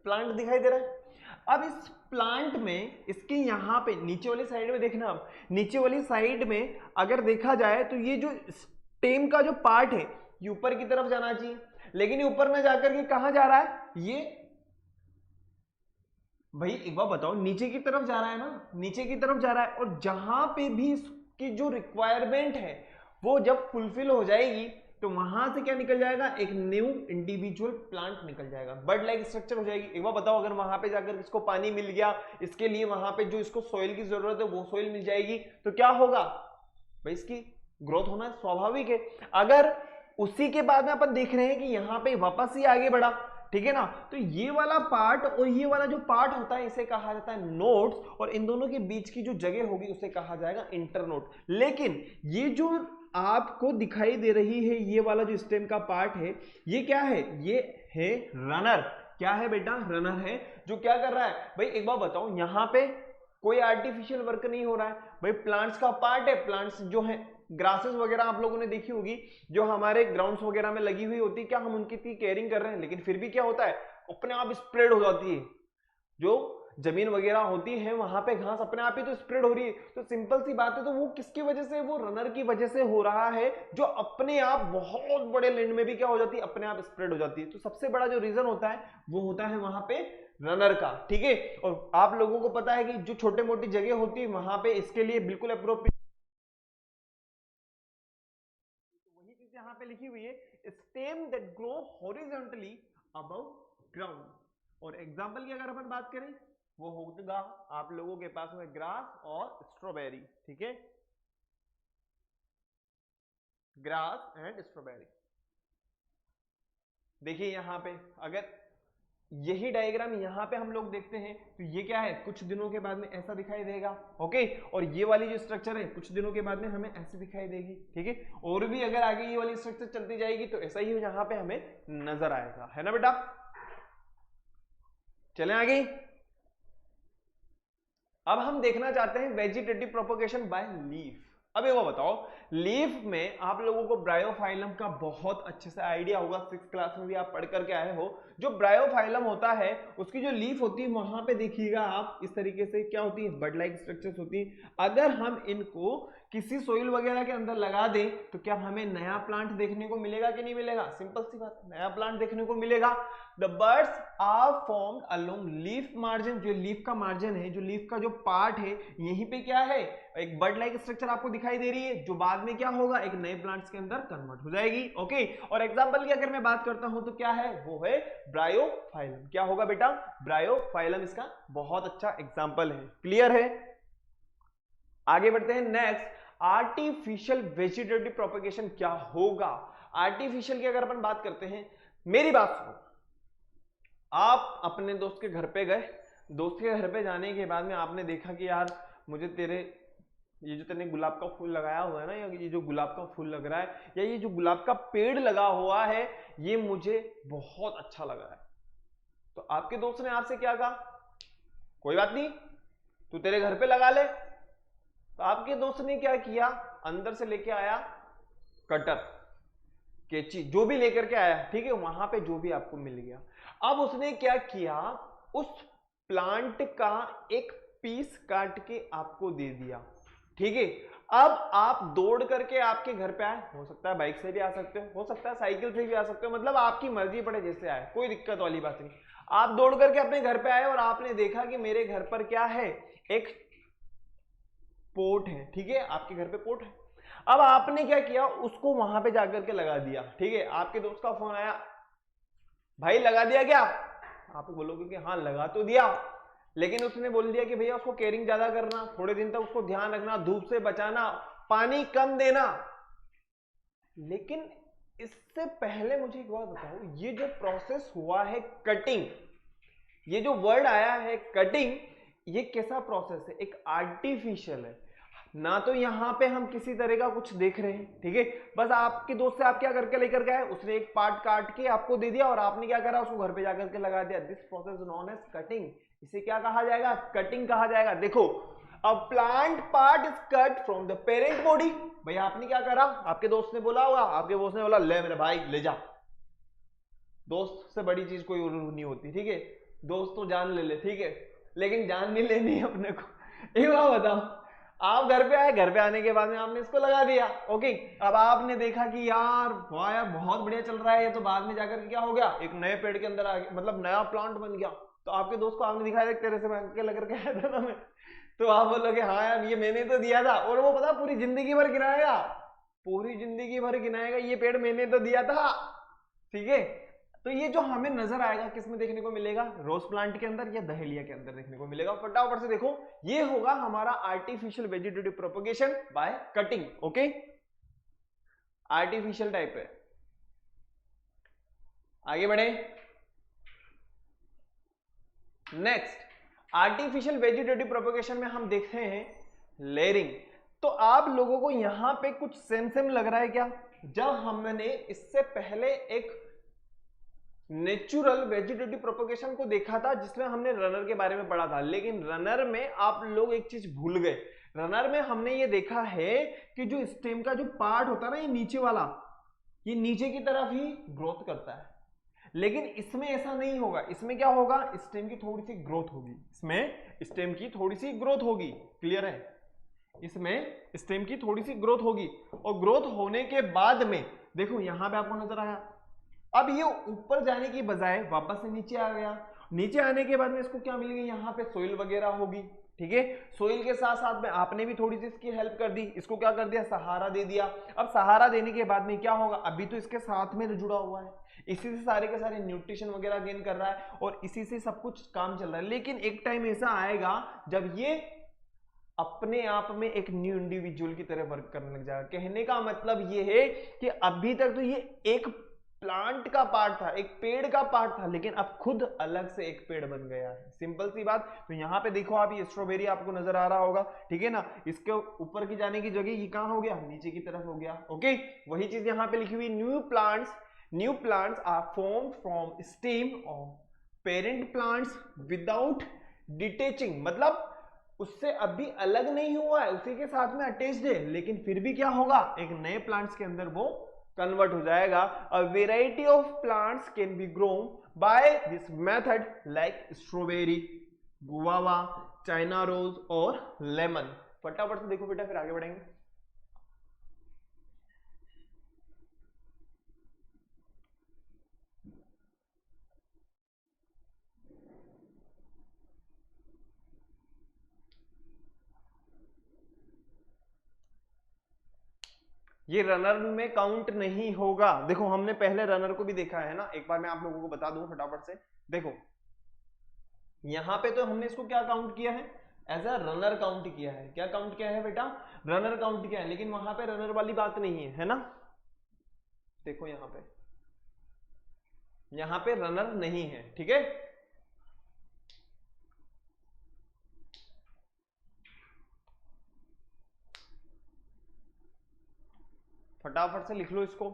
प्लांट दिखाई दे रहा है। अब इस प्लांट में इसके यहां पे नीचे वाली साइड में देखना, अब नीचे वाली साइड में अगर देखा जाए तो ये जो स्टेम का जो पार्ट है ये ऊपर की तरफ जाना चाहिए, लेकिन ये ऊपर में जाकर के कहां जा रहा है, ये भाई एक बार बताओ नीचे की तरफ जा रहा है ना, नीचे की तरफ जा रहा है। और जहां पे भी इसकी जो रिक्वायरमेंट है वो जब फुलफिल हो जाएगी तो वहां से क्या निकल जाएगा, एक न्यू इंडिविजुअल प्लांट निकल जाएगा, बर्ड लाइक स्ट्रक्चर हो जाएगी। एक बार बताओ अगर वहां पे जाकर इसको पानी मिल गया, इसके लिए वहां पे जो इसको सॉइल की जरूरत है वो सॉइल मिल जाएगी, तो क्या होगा भाई, इसकी ग्रोथ होना स्वाभाविक है। अगर उसी के बाद में अपन देख रहे हैं कि यहाँ पे वापस ही आगे बढ़ा, ठीक है ना, तो ये वाला पार्ट और ये वाला जो पार्ट होता है इसे कहा जाता है नोड्स, और इन दोनों के बीच की जो जगह होगी उसे कहा जाएगा इंटरनोड। लेकिन ये जो आपको दिखाई दे रही है ये वाला जो स्टेम का पार्ट है ये क्या है, ये है रनर। क्या है बेटा, रनर है, जो क्या कर रहा है भाई, एक बार बताओ यहाँ पे कोई आर्टिफिशियल वर्क नहीं हो रहा है भाई, प्लांट्स का पार्ट है। प्लांट्स जो है ग्रासेस वगैरह आप लोगों ने देखी होगी जो हमारे ग्राउंड्स वगैरह में लगी हुई होती है, क्या हम उनकी इतनी केयरिंग कर रहे हैं, लेकिन फिर भी क्या होता है अपने आप स्प्रेड हो जाती है। जो जमीन वगैरह होती है वहां पे घास अपने आप ही तो स्प्रेड हो रही है। तो सिंपल सी बात है, तो वो किसकी वजह से, वो रनर की वजह से हो रहा है, जो अपने आप बहुत बड़े लैंड में भी क्या हो जाती है, अपने आप स्प्रेड हो जाती है। तो सबसे बड़ा जो रीजन होता है वो होता है वहां पे रनर का, ठीक है। और आप लोगों को पता है कि जो छोटे मोटी जगह होती है वहां पे इसके लिए बिल्कुल अप्रोप्रिएट वही चीज यहाँ पे लिखी हुई है, stem that grow horizontally above ground. और एग्जांपल की अगर अपन बात करें वो होगा आप लोगों के पास में ग्रास और स्ट्रॉबेरी, ठीक है, ग्रास एंड स्ट्रॉबेरी। देखिए यहां पे अगर यही डायग्राम यहां पे हम लोग देखते हैं तो ये क्या है, कुछ दिनों के बाद में ऐसा दिखाई देगा, ओके। और ये वाली जो स्ट्रक्चर है कुछ दिनों के बाद में हमें ऐसे दिखाई देगी, ठीक है। और भी अगर आगे ये वाली स्ट्रक्चर चलती जाएगी तो ऐसा ही यहां पे हमें नजर आएगा, है ना बेटा। चलें आगे। अब हम देखना चाहते हैं वेजिटेटिव प्रोपगेशन बाय लीफ। अब ये वो बताओ, लीफ में आप लोगों को ब्रायोफाइलम का बहुत अच्छे से आइडिया होगा, 6th क्लास में भी आप पढ़ करके आए हो। जो ब्रायोफाइलम होता है उसकी जो लीफ होती है वहां पे देखिएगा आप इस तरीके से क्या होती है, बर्ड लाइक स्ट्रक्चर्स होती है। अगर हम इनको किसी सोइल वगैरह के अंदर लगा दें तो क्या हमें नया प्लांट देखने को मिलेगा कि नहीं मिलेगा, सिंपल सी बात, नया प्लांट देखने को मिलेगा। The buds are formed along leaf margin, जो लीफ का मार्जिन है, जो लीफ का जो पार्ट है, यहीं पे क्या है, एक बर्ड लाइक स्ट्रक्चर आपको दिखाई दे रही है, जो बाद में क्या होगा, एक नए प्लांट्स के अंदर कन्वर्ट हो जाएगी, ओके। और एग्जांपल की अगर मैं बात करता हूं तो क्या है, वो है ब्रायोफाइलम। क्या होगा बेटा, ब्रायोफाइलम इसका बहुत अच्छा एग्जांपल है, क्लियर है। आगे बढ़ते हैं नेक्स्ट, आर्टिफिशियल वेजिटेटिव प्रोपगेशन क्या होगा। आर्टिफिशियल की अगर अपन बात करते हैं, मेरी बात सुनो, आप अपने दोस्त के घर पे गए, दोस्त के घर पे जाने के बाद में आपने देखा कि यार मुझे तेरे ये जो तेने गुलाब का फूल लगाया हुआ है ना, या ये जो गुलाब का फूल लग रहा है, या ये जो गुलाब का पेड़ लगा हुआ है, ये मुझे बहुत अच्छा लगा है। तो आपके दोस्त ने आपसे क्या कहा, कोई बात नहीं तू तेरे घर पे लगा ले। तो आपके दोस्त ने क्या किया, अंदर से लेके आया कटर, कैंची, जो भी लेकर के आया, ठीक है, वहां पे जो भी आपको मिल गया। अब उसने क्या किया, उस प्लांट का एक पीस काट के आपको दे दिया, ठीक है। अब आप दौड़ करके आपके घर पे आए, हो सकता है बाइक से भी आ सकते हो सकता है साइकिल से भी आ सकते हो, मतलब आपकी मर्जी पड़े जैसे आए, कोई दिक्कत वाली बात नहीं। आप दौड़ करके अपने घर पे आए और आपने देखा कि मेरे घर पर क्या है, एक पोट है, ठीक है, आपके घर पे पोट है। अब आपने क्या किया, उसको वहां पे जाकर के लगा दिया, ठीक है। आपके दोस्त का फोन आया, भाई लगा दिया क्या, आप बोलोगे कि हाँ लगा तो दिया, लेकिन उसने बोल दिया कि भैया उसको केयरिंग ज्यादा करना, थोड़े दिन तक उसको ध्यान रखना, धूप से बचाना, पानी कम देना। लेकिन इससे पहले मुझे एक बात बताओ, ये जो प्रोसेस हुआ है कटिंग, ये जो वर्ड आया है कटिंग, ये कैसा प्रोसेस है, एक आर्टिफिशियल है ना। तो यहां पे हम किसी तरह का कुछ देख रहे हैं, ठीक है, बस आपके दोस्त से आप क्या करके लेकर गए, उसने एक पार्ट काट के आपको दे दिया और आपने क्या करा, उसको घर पे जाकर के लगा दिया। This process known as cutting, इसे क्या कहा जाएगा, कटिंग कहा जाएगा। देखो a plant part is cut from the parent body. भाई आपने क्या करा, आपके दोस्त ने बोला होगा, आपके दोस्त ने बोला ले मेरे भाई ले जा। दोस्त से बड़ी चीज कोई नहीं होती, ठीक है, दोस्त तो जान ले ले, ठीक है, लेकिन जान नहीं लेनी है अपने को। एक बात बताओ, आप घर पे आए, घर पे आने के बाद में आपने इसको लगा दिया, ओके, अब आपने देखा कि यार वाह यार बहुत बढ़िया चल रहा है ये, तो बाद में जाकर के क्या हो गया, एक नए पेड़ के अंदर आ गया, मतलब नया प्लांट बन गया। तो आपके दोस्त को आपने दिखाया तेरे से मांग के लग के आया था ना मैं, तो आप बोलोगे हाँ यार ये मैंने तो दिया था, और वो पता पूरी जिंदगी भर गिनाएगा, पूरी जिंदगी भर गिनाएगा ये पेड़ मैंने तो दिया था, ठीक है। तो ये जो हमें नजर आएगा किसमें देखने को मिलेगा, रोज प्लांट के अंदर या दहलिया के अंदर देखने को मिलेगा। फटाफट से देखो, ये होगा हमारा artificial vegetative propagation by cutting, okay, artificial type है। आगे बढ़े, नेक्स्ट आर्टिफिशियल वेजिटेटिव प्रोपगेशन में हम देखते हैं लेयरिंग। तो आप लोगों को यहां पे कुछ सेम सेम लग रहा है क्या, जब हमने इससे पहले एक नेचुरल वेजिटेटिव प्रोपगेशन को देखा था जिसमें हमने रनर के बारे में पढ़ा था, लेकिन रनर में आप लोग एक चीज भूल गए। रनर में हमने ये देखा है कि जो स्टेम का जो पार्ट होता है ना, ये नीचे वाला, ये नीचे की तरफ ही ग्रोथ करता है, लेकिन इसमें ऐसा नहीं होगा। इसमें क्या होगा, स्टेम की थोड़ी सी ग्रोथ होगी, इसमें स्टेम की थोड़ी सी ग्रोथ होगी, क्लियर है, इसमें स्टेम की थोड़ी सी ग्रोथ होगी, और ग्रोथ होने के बाद में देखो यहां पे आपको नजर आया, अब ये ऊपर जाने की बजाय वापस से नीचे आ गया। नीचे आने के बाद में इसको क्या मिलेगी, यहाँ पे सोइल वगैरह होगी, ठीक है। सोइल के साथ साथ में आपने भी थोड़ी सी इसकी हेल्प कर दी, इसको क्या कर दिया, सहारा दे दिया। अब सहारा देने के बाद में क्या होगा, अभी तो इसके साथ में जुड़ा हुआ है, इसी से सारे के सारे न्यूट्रिशन वगैरह गेन कर रहा है और इसी से सब कुछ काम चल रहा है। लेकिन एक टाइम ऐसा आएगा जब ये अपने आप में एक न्यू इंडिविजुअल की तरह वर्क करने लग जाएगा। कहने का मतलब ये है कि अभी तक तो ये एक प्लांट का पार्ट था, एक पेड़ का पार्ट था, लेकिन अब खुद अलग से एक पेड़ बन गया है, सिंपल सी बात। तो यहाँ पे देखो आप, ये स्ट्रॉबेरी आपको नजर आ रहा होगा, ठीक है ना, इसके ऊपर की जाने की जगह ये कहां हो गया, नीचे की तरफ हो गया, ओके। वही चीज यहाँ पे लिखी हुई, new plants are formed from stem of parent plants without detaching, मतलब उससे अभी अलग नहीं हुआ है, उसी के साथ में अटैच्ड है, लेकिन फिर भी क्या होगा, एक नए प्लांट्स के अंदर वो कन्वर्ट हो जाएगा। A variety of plants can be grown by this method like strawberry, guava, China rose और लेमन। फटाफट से देखो बेटा, फिर आगे बढ़ेंगे। ये रनर में काउंट नहीं होगा। देखो हमने पहले रनर को भी देखा है ना, एक बार मैं आप लोगों को बता दूं फटाफट से। देखो यहां पे तो हमने इसको क्या काउंट किया है, एज अ रनर काउंट किया है। क्या काउंट किया है बेटा, रनर काउंट किया है, लेकिन वहां पे रनर वाली बात नहीं है ना। देखो यहां पे रनर नहीं है, ठीक है। फटाफट से लिख लो इसको।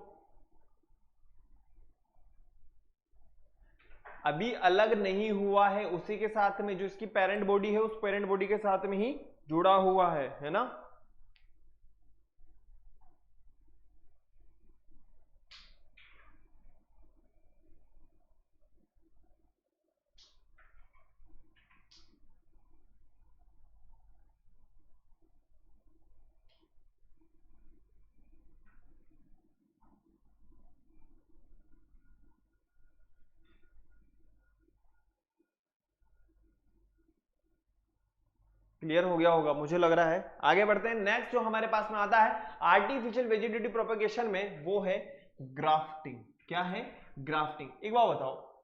अभी अलग नहीं हुआ है, उसी के साथ में जो इसकी पेरेंट बॉडी है, उस पेरेंट बॉडी के साथ में ही जुड़ा हुआ है ना। क्लियर हो गया होगा मुझे लग रहा है। आगे बढ़ते हैं। नेक्स्ट जो हमारे पास में आता है आर्टिफिशियल वेजिटेटिव प्रोपगेशन में, वो है ग्राफ्टिंग। क्या है, ग्राफ्टिंग। एक बार बताओ,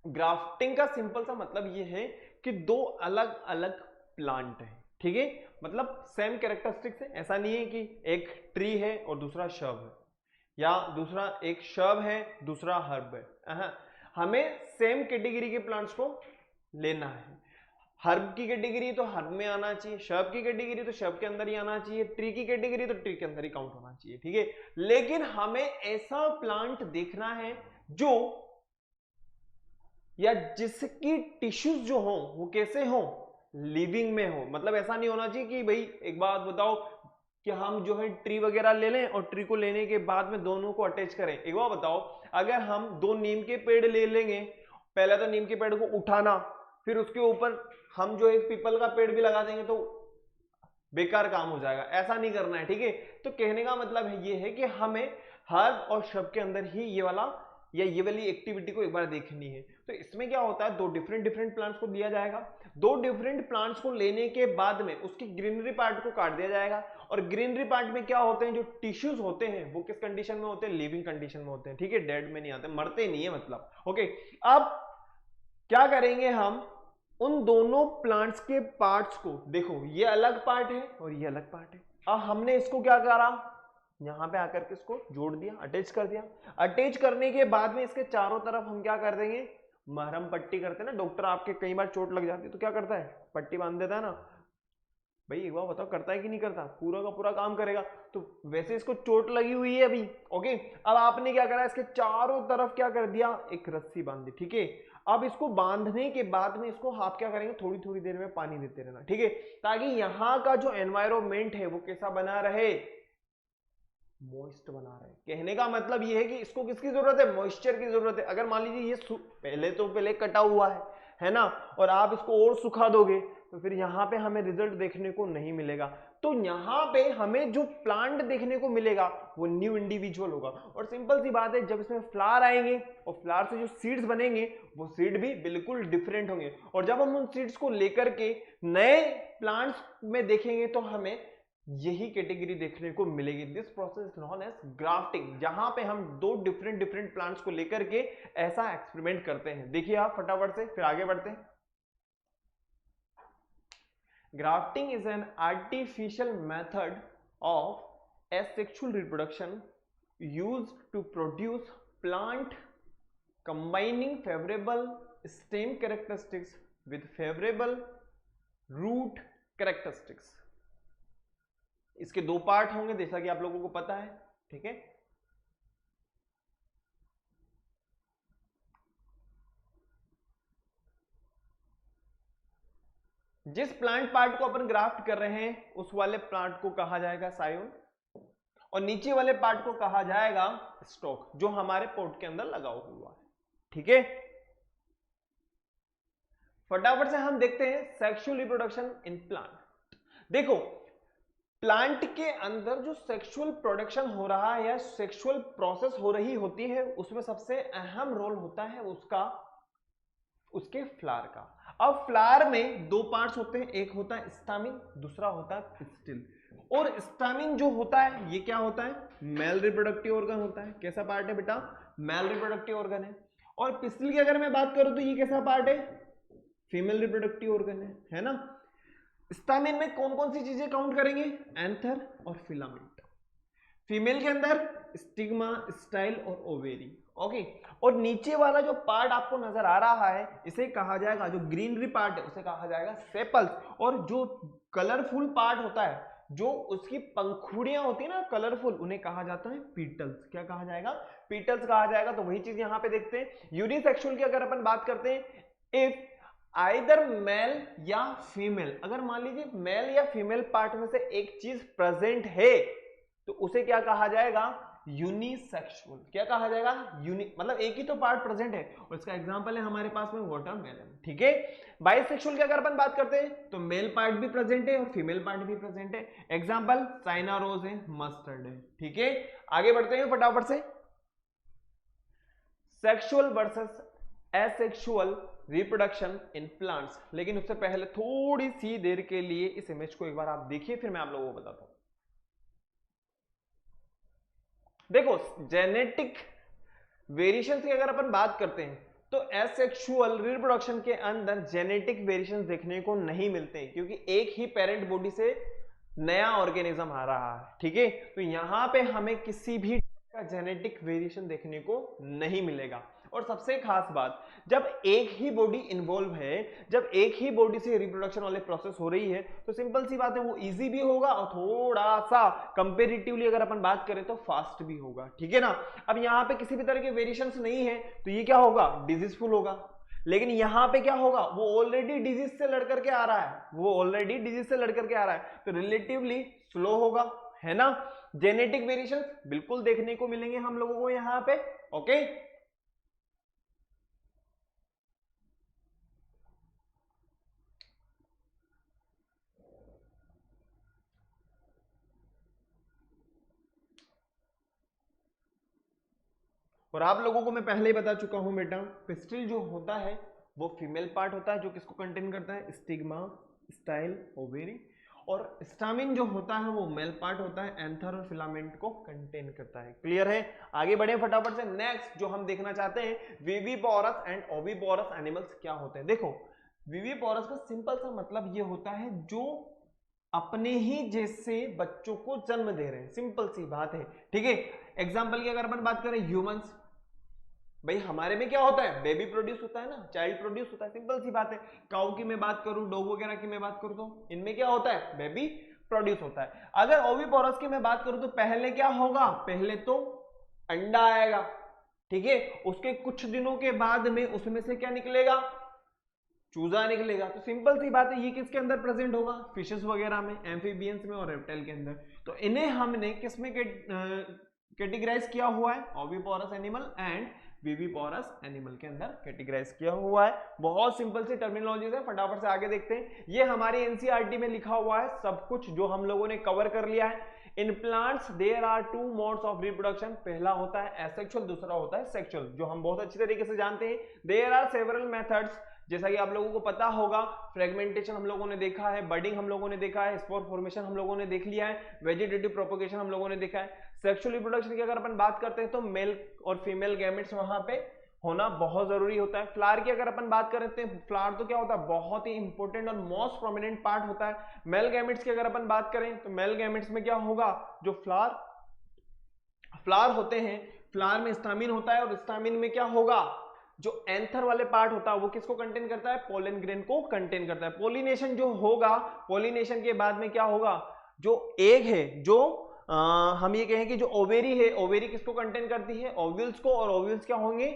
ग्राफ्टिंग का सिंपल सा मतलब ये है कि दो अलग अलग प्लांट है, ठीक है, मतलब सेम कैरेक्टरिस्टिक्स है। ऐसा नहीं है कि एक ट्री है और दूसरा शर्ब है, या दूसरा एक शर्ब है दूसरा हर्ब है। हमें सेम कैटेगरी के प्लांट्स को लेना है। हर्ब की कैटेगरी तो हर्ब में आना चाहिए, शर्ब की कैटेगरी तो शर्ब के अंदर ही आना चाहिए, ट्री की कैटेगरी तो ट्री के अंदर ही काउंट होना चाहिए, ठीक है। लेकिन हमें ऐसा प्लांट देखना है जो, या जिसकी टिश्यूज जो हो वो कैसे हो, लिविंग में हो। मतलब ऐसा नहीं होना चाहिए कि भाई एक बात बताओ कि हम जो है ट्री वगैरह ले लें और ट्री को लेने के बाद में दोनों को अटैच करें। एक बात बताओ, अगर हम 2 नीम के पेड़ ले लेंगे, पहले तो नीम के पेड़ को उठाना, फिर उसके ऊपर हम जो एक पीपल का पेड़ भी लगा देंगे तो बेकार काम हो जाएगा। ऐसा नहीं करना है, ठीक है। तो कहने का मतलब ये है कि हमें हर और शब्द के अंदर ही ये वाला या ये वाली एक्टिविटी को एक बार देखनी है। तो इसमें क्या होता है, 2 डिफरेंट प्लांट्स को दिया जाएगा। 2 डिफरेंट प्लांट्स को लेने के बाद में उसकी ग्रीनरी पार्ट को काट दिया जाएगा। और ग्रीनरी पार्ट में क्या होते हैं, जो टिश्यूज होते हैं वो किस कंडीशन में होते हैं, लिविंग कंडीशन में होते हैं, ठीक है। डेड में नहीं आते, मरते नहीं है मतलब। ओके, अब क्या करेंगे हम, उन दोनों प्लांट्स के पार्ट्स को देखो, ये अलग पार्ट है और ये अलग पार्ट है। अब हमने इसको क्या करा, यहां पे आकर के इसको जोड़ दिया, अटैच कर दिया। अटैच करने के बाद में इसके चारों तरफ हम क्या कर देंगे, मरहम पट्टी करते हैं ना। डॉक्टर आपके कई बार चोट लग जाती है तो क्या करता है, पट्टी बांध देता है ना। भाई एक बार बताओ, करता है कि नहीं करता, पूरा का पूरा काम करेगा। तो वैसे इसको चोट लगी हुई है अभी, ओके। अब आपने क्या करा, इसके चारों तरफ क्या कर दिया, एक रस्सी बांध दी, ठीक है। अब इसको बांधने के बाद में इसको आप क्या करेंगे, थोड़ी थोड़ी देर में पानी देते रहना, ठीक है, ताकि यहां का जो एनवायरमेंट है वो कैसा बना रहे, मॉइस्ट बना रहे। कहने का मतलब ये है कि इसको किसकी जरूरत है, मॉइस्चर की जरूरत है। अगर मान लीजिए ये पहले कटा हुआ है ना, और आप इसको और सुखा दोगे तो फिर यहाँ पे हमें रिजल्ट देखने को नहीं मिलेगा। तो यहाँ पे हमें जो प्लांट देखने को मिलेगा वो न्यू इंडिविजुअल होगा। और सिंपल सी बात है, जब इसमें फ्लावर आएंगे और फ्लावर से जो सीड्स बनेंगे वो सीड भी बिल्कुल डिफरेंट होंगे। और जब हम उन सीड्स को लेकर के नए प्लांट्स में देखेंगे तो हमें यही कैटेगरी देखने को मिलेगी। This process known as grafting, जहां पे हम 2 डिफरेंट प्लांट्स को लेकर के ऐसा एक्सपेरिमेंट करते हैं। देखिए आप फटाफट से, फिर आगे बढ़ते हैं। Grafting is an artificial method of asexual reproduction used to produce plant combining favorable stem characteristics with favorable root characteristics। इसके 2 पार्ट होंगे जैसा कि आप लोगों को पता है, ठीक है। जिस प्लांट पार्ट को अपन ग्राफ्ट कर रहे हैं उस वाले प्लांट को कहा जाएगा सायोन, और नीचे वाले पार्ट को कहा जाएगा स्टॉक, जो हमारे पोर्ट के अंदर लगा हुआ है, ठीक है। फटाफट से हम देखते हैं सेक्सुअल रिप्रोडक्शन इन प्लांट। देखो, प्लांट के अंदर जो सेक्सुअल प्रोडक्शन हो रहा है या सेक्सुअल प्रोसेस हो रही होती है, उसमें सबसे अहम रोल होता है उसके फ्लावर का। अब फ्लावर में 2 पार्ट्स होते हैं, एक होता है स्टामिन, दूसरा होता है पिस्टिल। और स्टामिन जो होता है ये क्या होता है, मेल रिप्रोडक्टिव ऑर्गन होता है। कैसा पार्ट है बेटा, मेल रिप्रोडक्टिव ऑर्गन है। और पिस्टिल की अगर मैं बात करूं तो ये कैसा पार्ट है, फीमेल रिप्रोडक्टिव ऑर्गन है ना। स्टामिन में कौन कौन सी चीजें काउंट करेंगे, एंथर और फिलामेंट। फीमेल के अंदर स्टिग्मा, स्टाइल और ओवेरी, ओके। और नीचे वाला जो पार्ट आपको नजर आ रहा है इसे कहा जाएगा, जो ग्रीनरी पार्ट है उसे कहा जाएगा सेपल्स। और जो कलरफुल पार्ट होता है, जो उसकी पंखुड़ियां होती है ना कलरफुल, उन्हें कहा जाता है पीटल्स। क्या कहा जाएगा, पीटल्स कहा जाएगा। तो वही चीज यहां पे देखते हैं। यूनिसेक्सुअल की अगर अपन बात करते हैं, इफ आइदर मेल या फीमेल, अगर मान लीजिए मेल या फीमेल पार्ट में से एक चीज प्रेजेंट है तो उसे क्या कहा जाएगा, यूनिसेक्सुअल। क्या कहा जाएगा, मतलब एक ही तो पार्ट प्रेजेंट है। और इसका एग्जांपल है हमारे पास में वाटरमेलन, ठीक है। बाइसेक्सुअल की अगर अपन बात करते हैं तो मेल पार्ट भी प्रेजेंट है और फीमेल पार्ट भी प्रेजेंट है। एग्जांपल चाइना रोज है, मस्टर्ड है, ठीक है। आगे बढ़ते हैं फटाफट से। Sexual versus asexual reproduction in plants. लेकिन उससे पहले थोड़ी सी देर के लिए इस इमेज को एक बार आप देखिए, फिर मैं आप लोगों को बताता हूं। देखो, जेनेटिक वेरिएशन की अगर अपन बात करते हैं तो एसेक्सुअल रिप्रोडक्शन के अंदर जेनेटिक वेरिएशन देखने को नहीं मिलते हैं, क्योंकि एक ही पेरेंट बॉडी से नया ऑर्गेनिज्म आ रहा है, ठीक है। तो यहां पे हमें किसी भी का जेनेटिक वेरिएशन देखने को नहीं मिलेगा। और सबसे खास बात, जब एक ही बॉडी इन्वॉल्व है, जब एक ही बॉडी से रिप्रोडक्शन वाले प्रोसेस हो रही है, तो सिंपल सी बात है वो इजी भी होगा और थोड़ा सा कंपेरेटिवली अगर अपन बात करें तो फास्ट भी होगा, ठीक है ना। अब यहाँ पे किसी भी तरह के वेरिएशंस नहीं है तो ये क्या होगा, डिजीजफुल होगा। लेकिन यहां पे क्या होगा, वो ऑलरेडी डिजीज से लड़ करके आ रहा है, वो ऑलरेडी डिजीज से लड़ करके आ रहा है, तो रिलेटिवली स्लो होगा, है ना। जेनेटिक वेरिएशन बिल्कुल देखने को मिलेंगे हम लोगों को यहां पे, ओके। और आप लोगों को मैं पहले ही बता चुका हूं बेटा, पिस्टिल जो होता है वो फीमेल पार्ट होता है, जो किसको कंटेन करता है, स्टिग्मा, स्टाइल, ओवेरी। और स्टामिन जो होता है वो मेल पार्ट होता है, एंथर और फिलामेंट को कंटेन करता है। क्लियर है। आगे बढ़े फटाफट से। नेक्स्ट जो हम देखना चाहते हैं, विविपोरस एंड ओविपोरस एनिमल्स क्या होते हैं। देखो विविपोरस का सिंपल सा मतलब ये होता है जो अपने ही जैसे बच्चों को जन्म दे रहे हैं, सिंपल सी बात है, ठीक है। एग्जाम्पल की अगर अपन बात करें, ह्यूमंस, भाई हमारे में क्या होता है, बेबी प्रोड्यूस होता है ना, चाइल्ड प्रोड्यूस होता है, सिंपल सी बात है। काऊ की मैं बात करूं, डॉग वगैरह की मैं बात करूं, तो इनमें क्या होता है, बेबी प्रोड्यूस होता है। अगर ओविपोरस की मैं बात करूं तो पहले क्या होगा, पहले तो अंडा आएगा, ठीक है। उसके कुछ दिनों के बाद में उसमें से क्या निकलेगा, चूजा निकलेगा। तो सिंपल सी बात है, ये किसके अंदर प्रेजेंट होगा, फिशेस वगैरह में, एम्फीबियंस में और रेप्टाइल के अंदर। तो इन्हें हमने किसमें कैटेगराइज किया हुआ है, oviparous animal and viviparous animal के अंदर कैटेगराइज किया हुआ है। बहुत सिंपल सी टर्मिनोलॉजी है, फटाफट से आगे देखते हैं। ये हमारी एनसीईआरटी में लिखा हुआ है सब कुछ जो हम लोगों ने कवर कर लिया है। In plants there are two modes of reproduction, पहला होता है एसेक्सुअल, दूसरा होता है सेक्सुअल, जो हम बहुत अच्छी तरीके से जानते हैं। देयर आर सेवरल मेथड्स, जैसा कि आप लोगों को पता होगा, फ्रेगमेंटेशन हम लोगों ने देखा है, बडिंग हम लोगों ने देखा है, स्पोर फॉर्मेशन हम लोगों ने देख लिया है, वेजिटेटिव प्रोपोगेशन हम लोगों ने देखा है। सेक्सुअल रिप्रोडक्शन की अगर अपन बात करते हैं तो मेल और फीमेल गैमेट्स वहां पे होना बहुत जरूरी होता है। फ्लावर की अगर अपन बात करते हैं, फ्लावर तो क्या होता है, बहुत ही इंपॉर्टेंट और मोस्ट प्रोमिनेंट पार्ट होता है। मेल गैमेट्स की अगर अपन बात करें तो मेल गैमेट्स में क्या होगा, जो फ्लावर होते हैं, फ्लावर में स्टामिन होता है, और स्टामिन में क्या होगा, जो एंथर वाले पार्ट होता है वो किसको कंटेन करता है, पोलन ग्रेन को कंटेन करता है। पोलिनेशन जो होगा, पोलिनेशन के बाद में क्या होगा, जो एग है, जो हम ये कहें कि जो ओवेरी है, ओवेरी किसको कंटेन करती है, ओव्यूल्स को, और ओव्यूल्स क्या होंगे,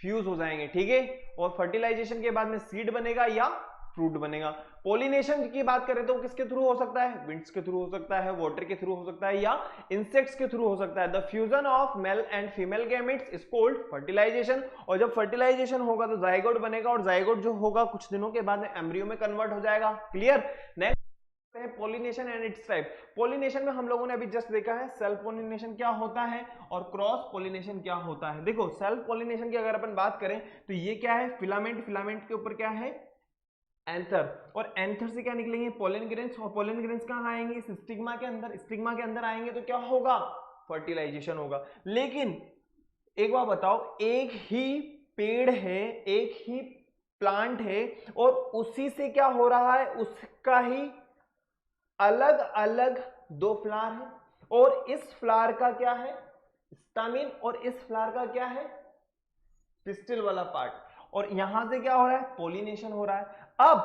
फ्यूज हो जाएंगे, ठीक है। और फर्टिलाइजेशन के बाद में सीड बनेगा या फ्रूट बनेगा। पोलिनेशन की बात करें तो किसके थ्रू हो सकता है, विंड्स के थ्रू हो सकता है, वाटर के थ्रू हो सकता है, या इंसेक्ट्स के थ्रू हो सकता है। The fusion of male and female gametes is called fertilization. और जब फर्टिलाइजेशन होगा तो जाइगोट बनेगा, और जाइगोट जो होगा कुछ दिनों के बाद एम्ब्रियो में कन्वर्ट हो जाएगा। Clear. Next pollination and it's type. Pollination में हम लोगों ने अभी जस्ट देखा है सेल्फ पॉलिनेशन क्या होता है और क्रॉस पॉलिनेशन क्या होता है। देखो सेल्फ पॉलिनेशन की अगर अपन बात करें तो ये क्या है, फिलामेंट, फिलामेंट के ऊपर क्या है, एंथर, और एंथर से क्या निकलेंगे, पोलन ग्रेन्स, और पोलन ग्रेन्स कहां आएंगे, स्टिग्मा के अंदर, स्टिग्मा के अंदर आएंगे तो क्या होगा, फर्टिलाइजेशन होगा। लेकिन एक बात बताओ, एक ही पेड़ है, एक ही प्लांट है, और उसी से क्या हो रहा है, उसका ही अलग अलग दो फ्लावर है, और इस फ्लावर का क्या है, स्टामिन, और इस फ्लावर का क्या है, पिस्टिल वाला पार्ट, और यहां से क्या हो रहा है, पॉलिनेशन हो रहा है। अब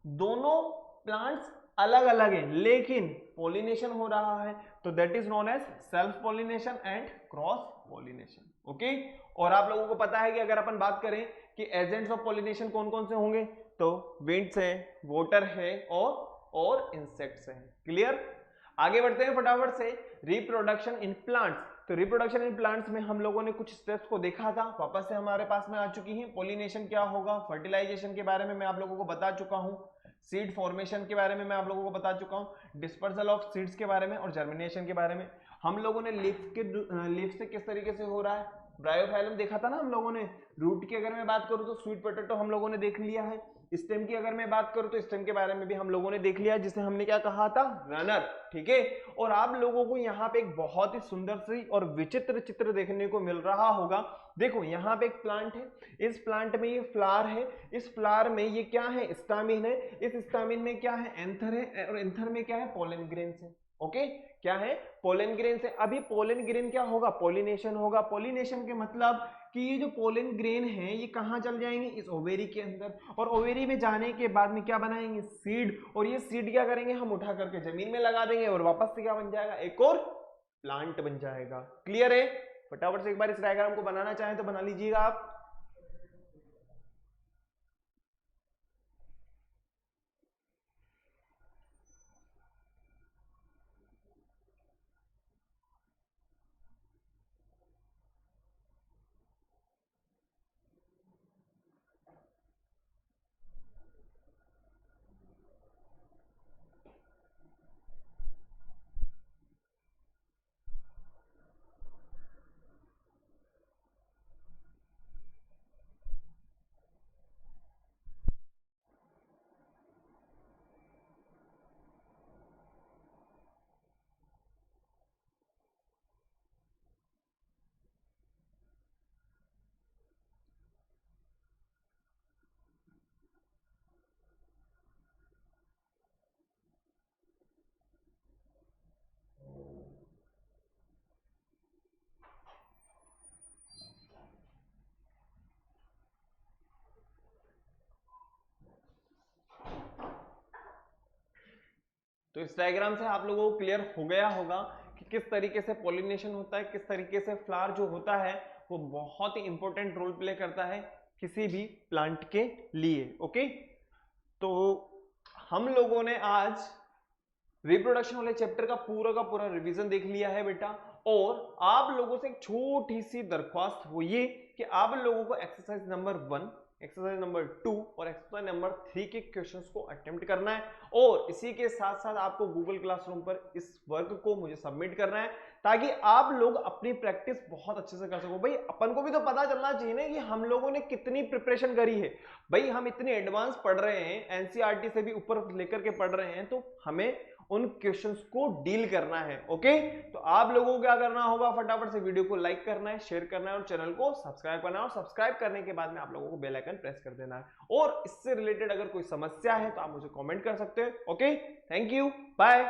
दोनों प्लांट्स अलग अलग है लेकिन पॉलिनेशन हो रहा है, तो that is known as self pollination and cross pollination, okay. और आप लोगों को पता है कि अगर अपन बात करें कि एजेंट्स ऑफ पॉलिनेशन कौन कौन से होंगे, तो विंड्स है, वाटर है, और इंसेक्ट्स हैं। क्लियर। आगे बढ़ते हैं फटाफट से। रिप्रोडक्शन इन प्लांट्स, तो रिप्रोडक्शन इन प्लांट्स में हम लोगों ने कुछ स्टेप्स को देखा था, वापस से हमारे पास में आ चुकी हैं। पॉलिनेशन क्या होगा, फर्टिलाइजेशन के बारे में मैं आप लोगों को बता चुका हूं, सीड फॉर्मेशन के बारे में मैं आप लोगों को बता चुका हूं, डिस्पर्सल ऑफ सीड्स के बारे में और जर्मिनेशन के बारे में। हम लोगों ने लीफ से किस तरीके से हो रहा है, ब्रायोफाइलम देखा था ना हम लोगों ने। रूट की अगर मैं बात करूं तो स्वीट पोटैटो हम लोगों ने देख लिया है। स्टेम की अगर मैं बात करूं तो स्टेम के बारे में भी हम लोगों ने देख लिया, जिसे हमने क्या कहा था, रनर, ठीक है। और आप लोगों को यहाँ पे एक बहुत ही सुंदर सी और विचित्र चित्र देखने को मिल रहा होगा। देखो यहाँ पे एक प्लांट है, इस प्लांट में ये फ्लावर है, इस फ्लावर में ये क्या है, स्टामिन है, इस स्टामिन में क्या है, एंथर है, और एंथर में क्या है, पोलन ग्रेन्स है, ओके। क्या है, पोलन ग्रेन से। अभी पोलन ग्रेन क्या होगा, पॉलिनेशन होगा। पॉलिनेशन के मतलब कि ये जो पोलन ग्रेन है ये कहां चल जाएंगे, इस ओवेरी के अंदर, और ओवेरी में जाने के बाद में क्या बनाएंगे, सीड, और ये सीड क्या करेंगे, हम उठा करके जमीन में लगा देंगे, और वापस से क्या बन जाएगा, एक और प्लांट बन जाएगा। क्लियर है। फटाफट से एक बार इस डायग्राम को बनाना चाहें तो बना लीजिएगा आप। तो इस डायग्राम से आप लोगों को क्लियर हो गया होगा कि किस तरीके से पॉलिनेशन होता है, किस तरीके से फ्लावर जो होता है वो बहुत ही इंपॉर्टेंट रोल प्ले करता है किसी भी प्लांट के लिए। ओके, तो हम लोगों ने आज रिप्रोडक्शन वाले चैप्टर का पूरा रिवीजन देख लिया है बेटा, और आप लोगों से एक छोटी सी दरख्वास्त हो ये कि आप लोगों को एक्सरसाइज नंबर 1, एक्सरसाइज नंबर 2 और एक्सरसाइज नंबर 3 के क्वेश्चंस को अटेम्प्ट करना है, और इसी के साथ साथ आपको गूगल क्लासरूम पर इस वर्क को मुझे सबमिट करना है ताकि आप लोग अपनी प्रैक्टिस बहुत अच्छे से कर सको। भाई अपन को भी तो पता चलना चाहिए ना कि हम लोगों ने कितनी प्रिपरेशन करी है। भाई हम इतने एडवांस पढ़ रहे हैं, एनसीईआरटी से भी ऊपर लेकर के पढ़ रहे हैं, तो हमें उन क्वेश्चंस को डील करना है। ओके, तो आप लोगों को क्या करना होगा, फटाफट से वीडियो को लाइक करना है, शेयर करना है और चैनल को सब्सक्राइब करना है, और सब्सक्राइब करने के बाद में आप लोगों को बेल आइकन प्रेस कर देना है। और इससे रिलेटेड अगर कोई समस्या है तो आप मुझे कमेंट कर सकते हो। Okay, thank you, bye.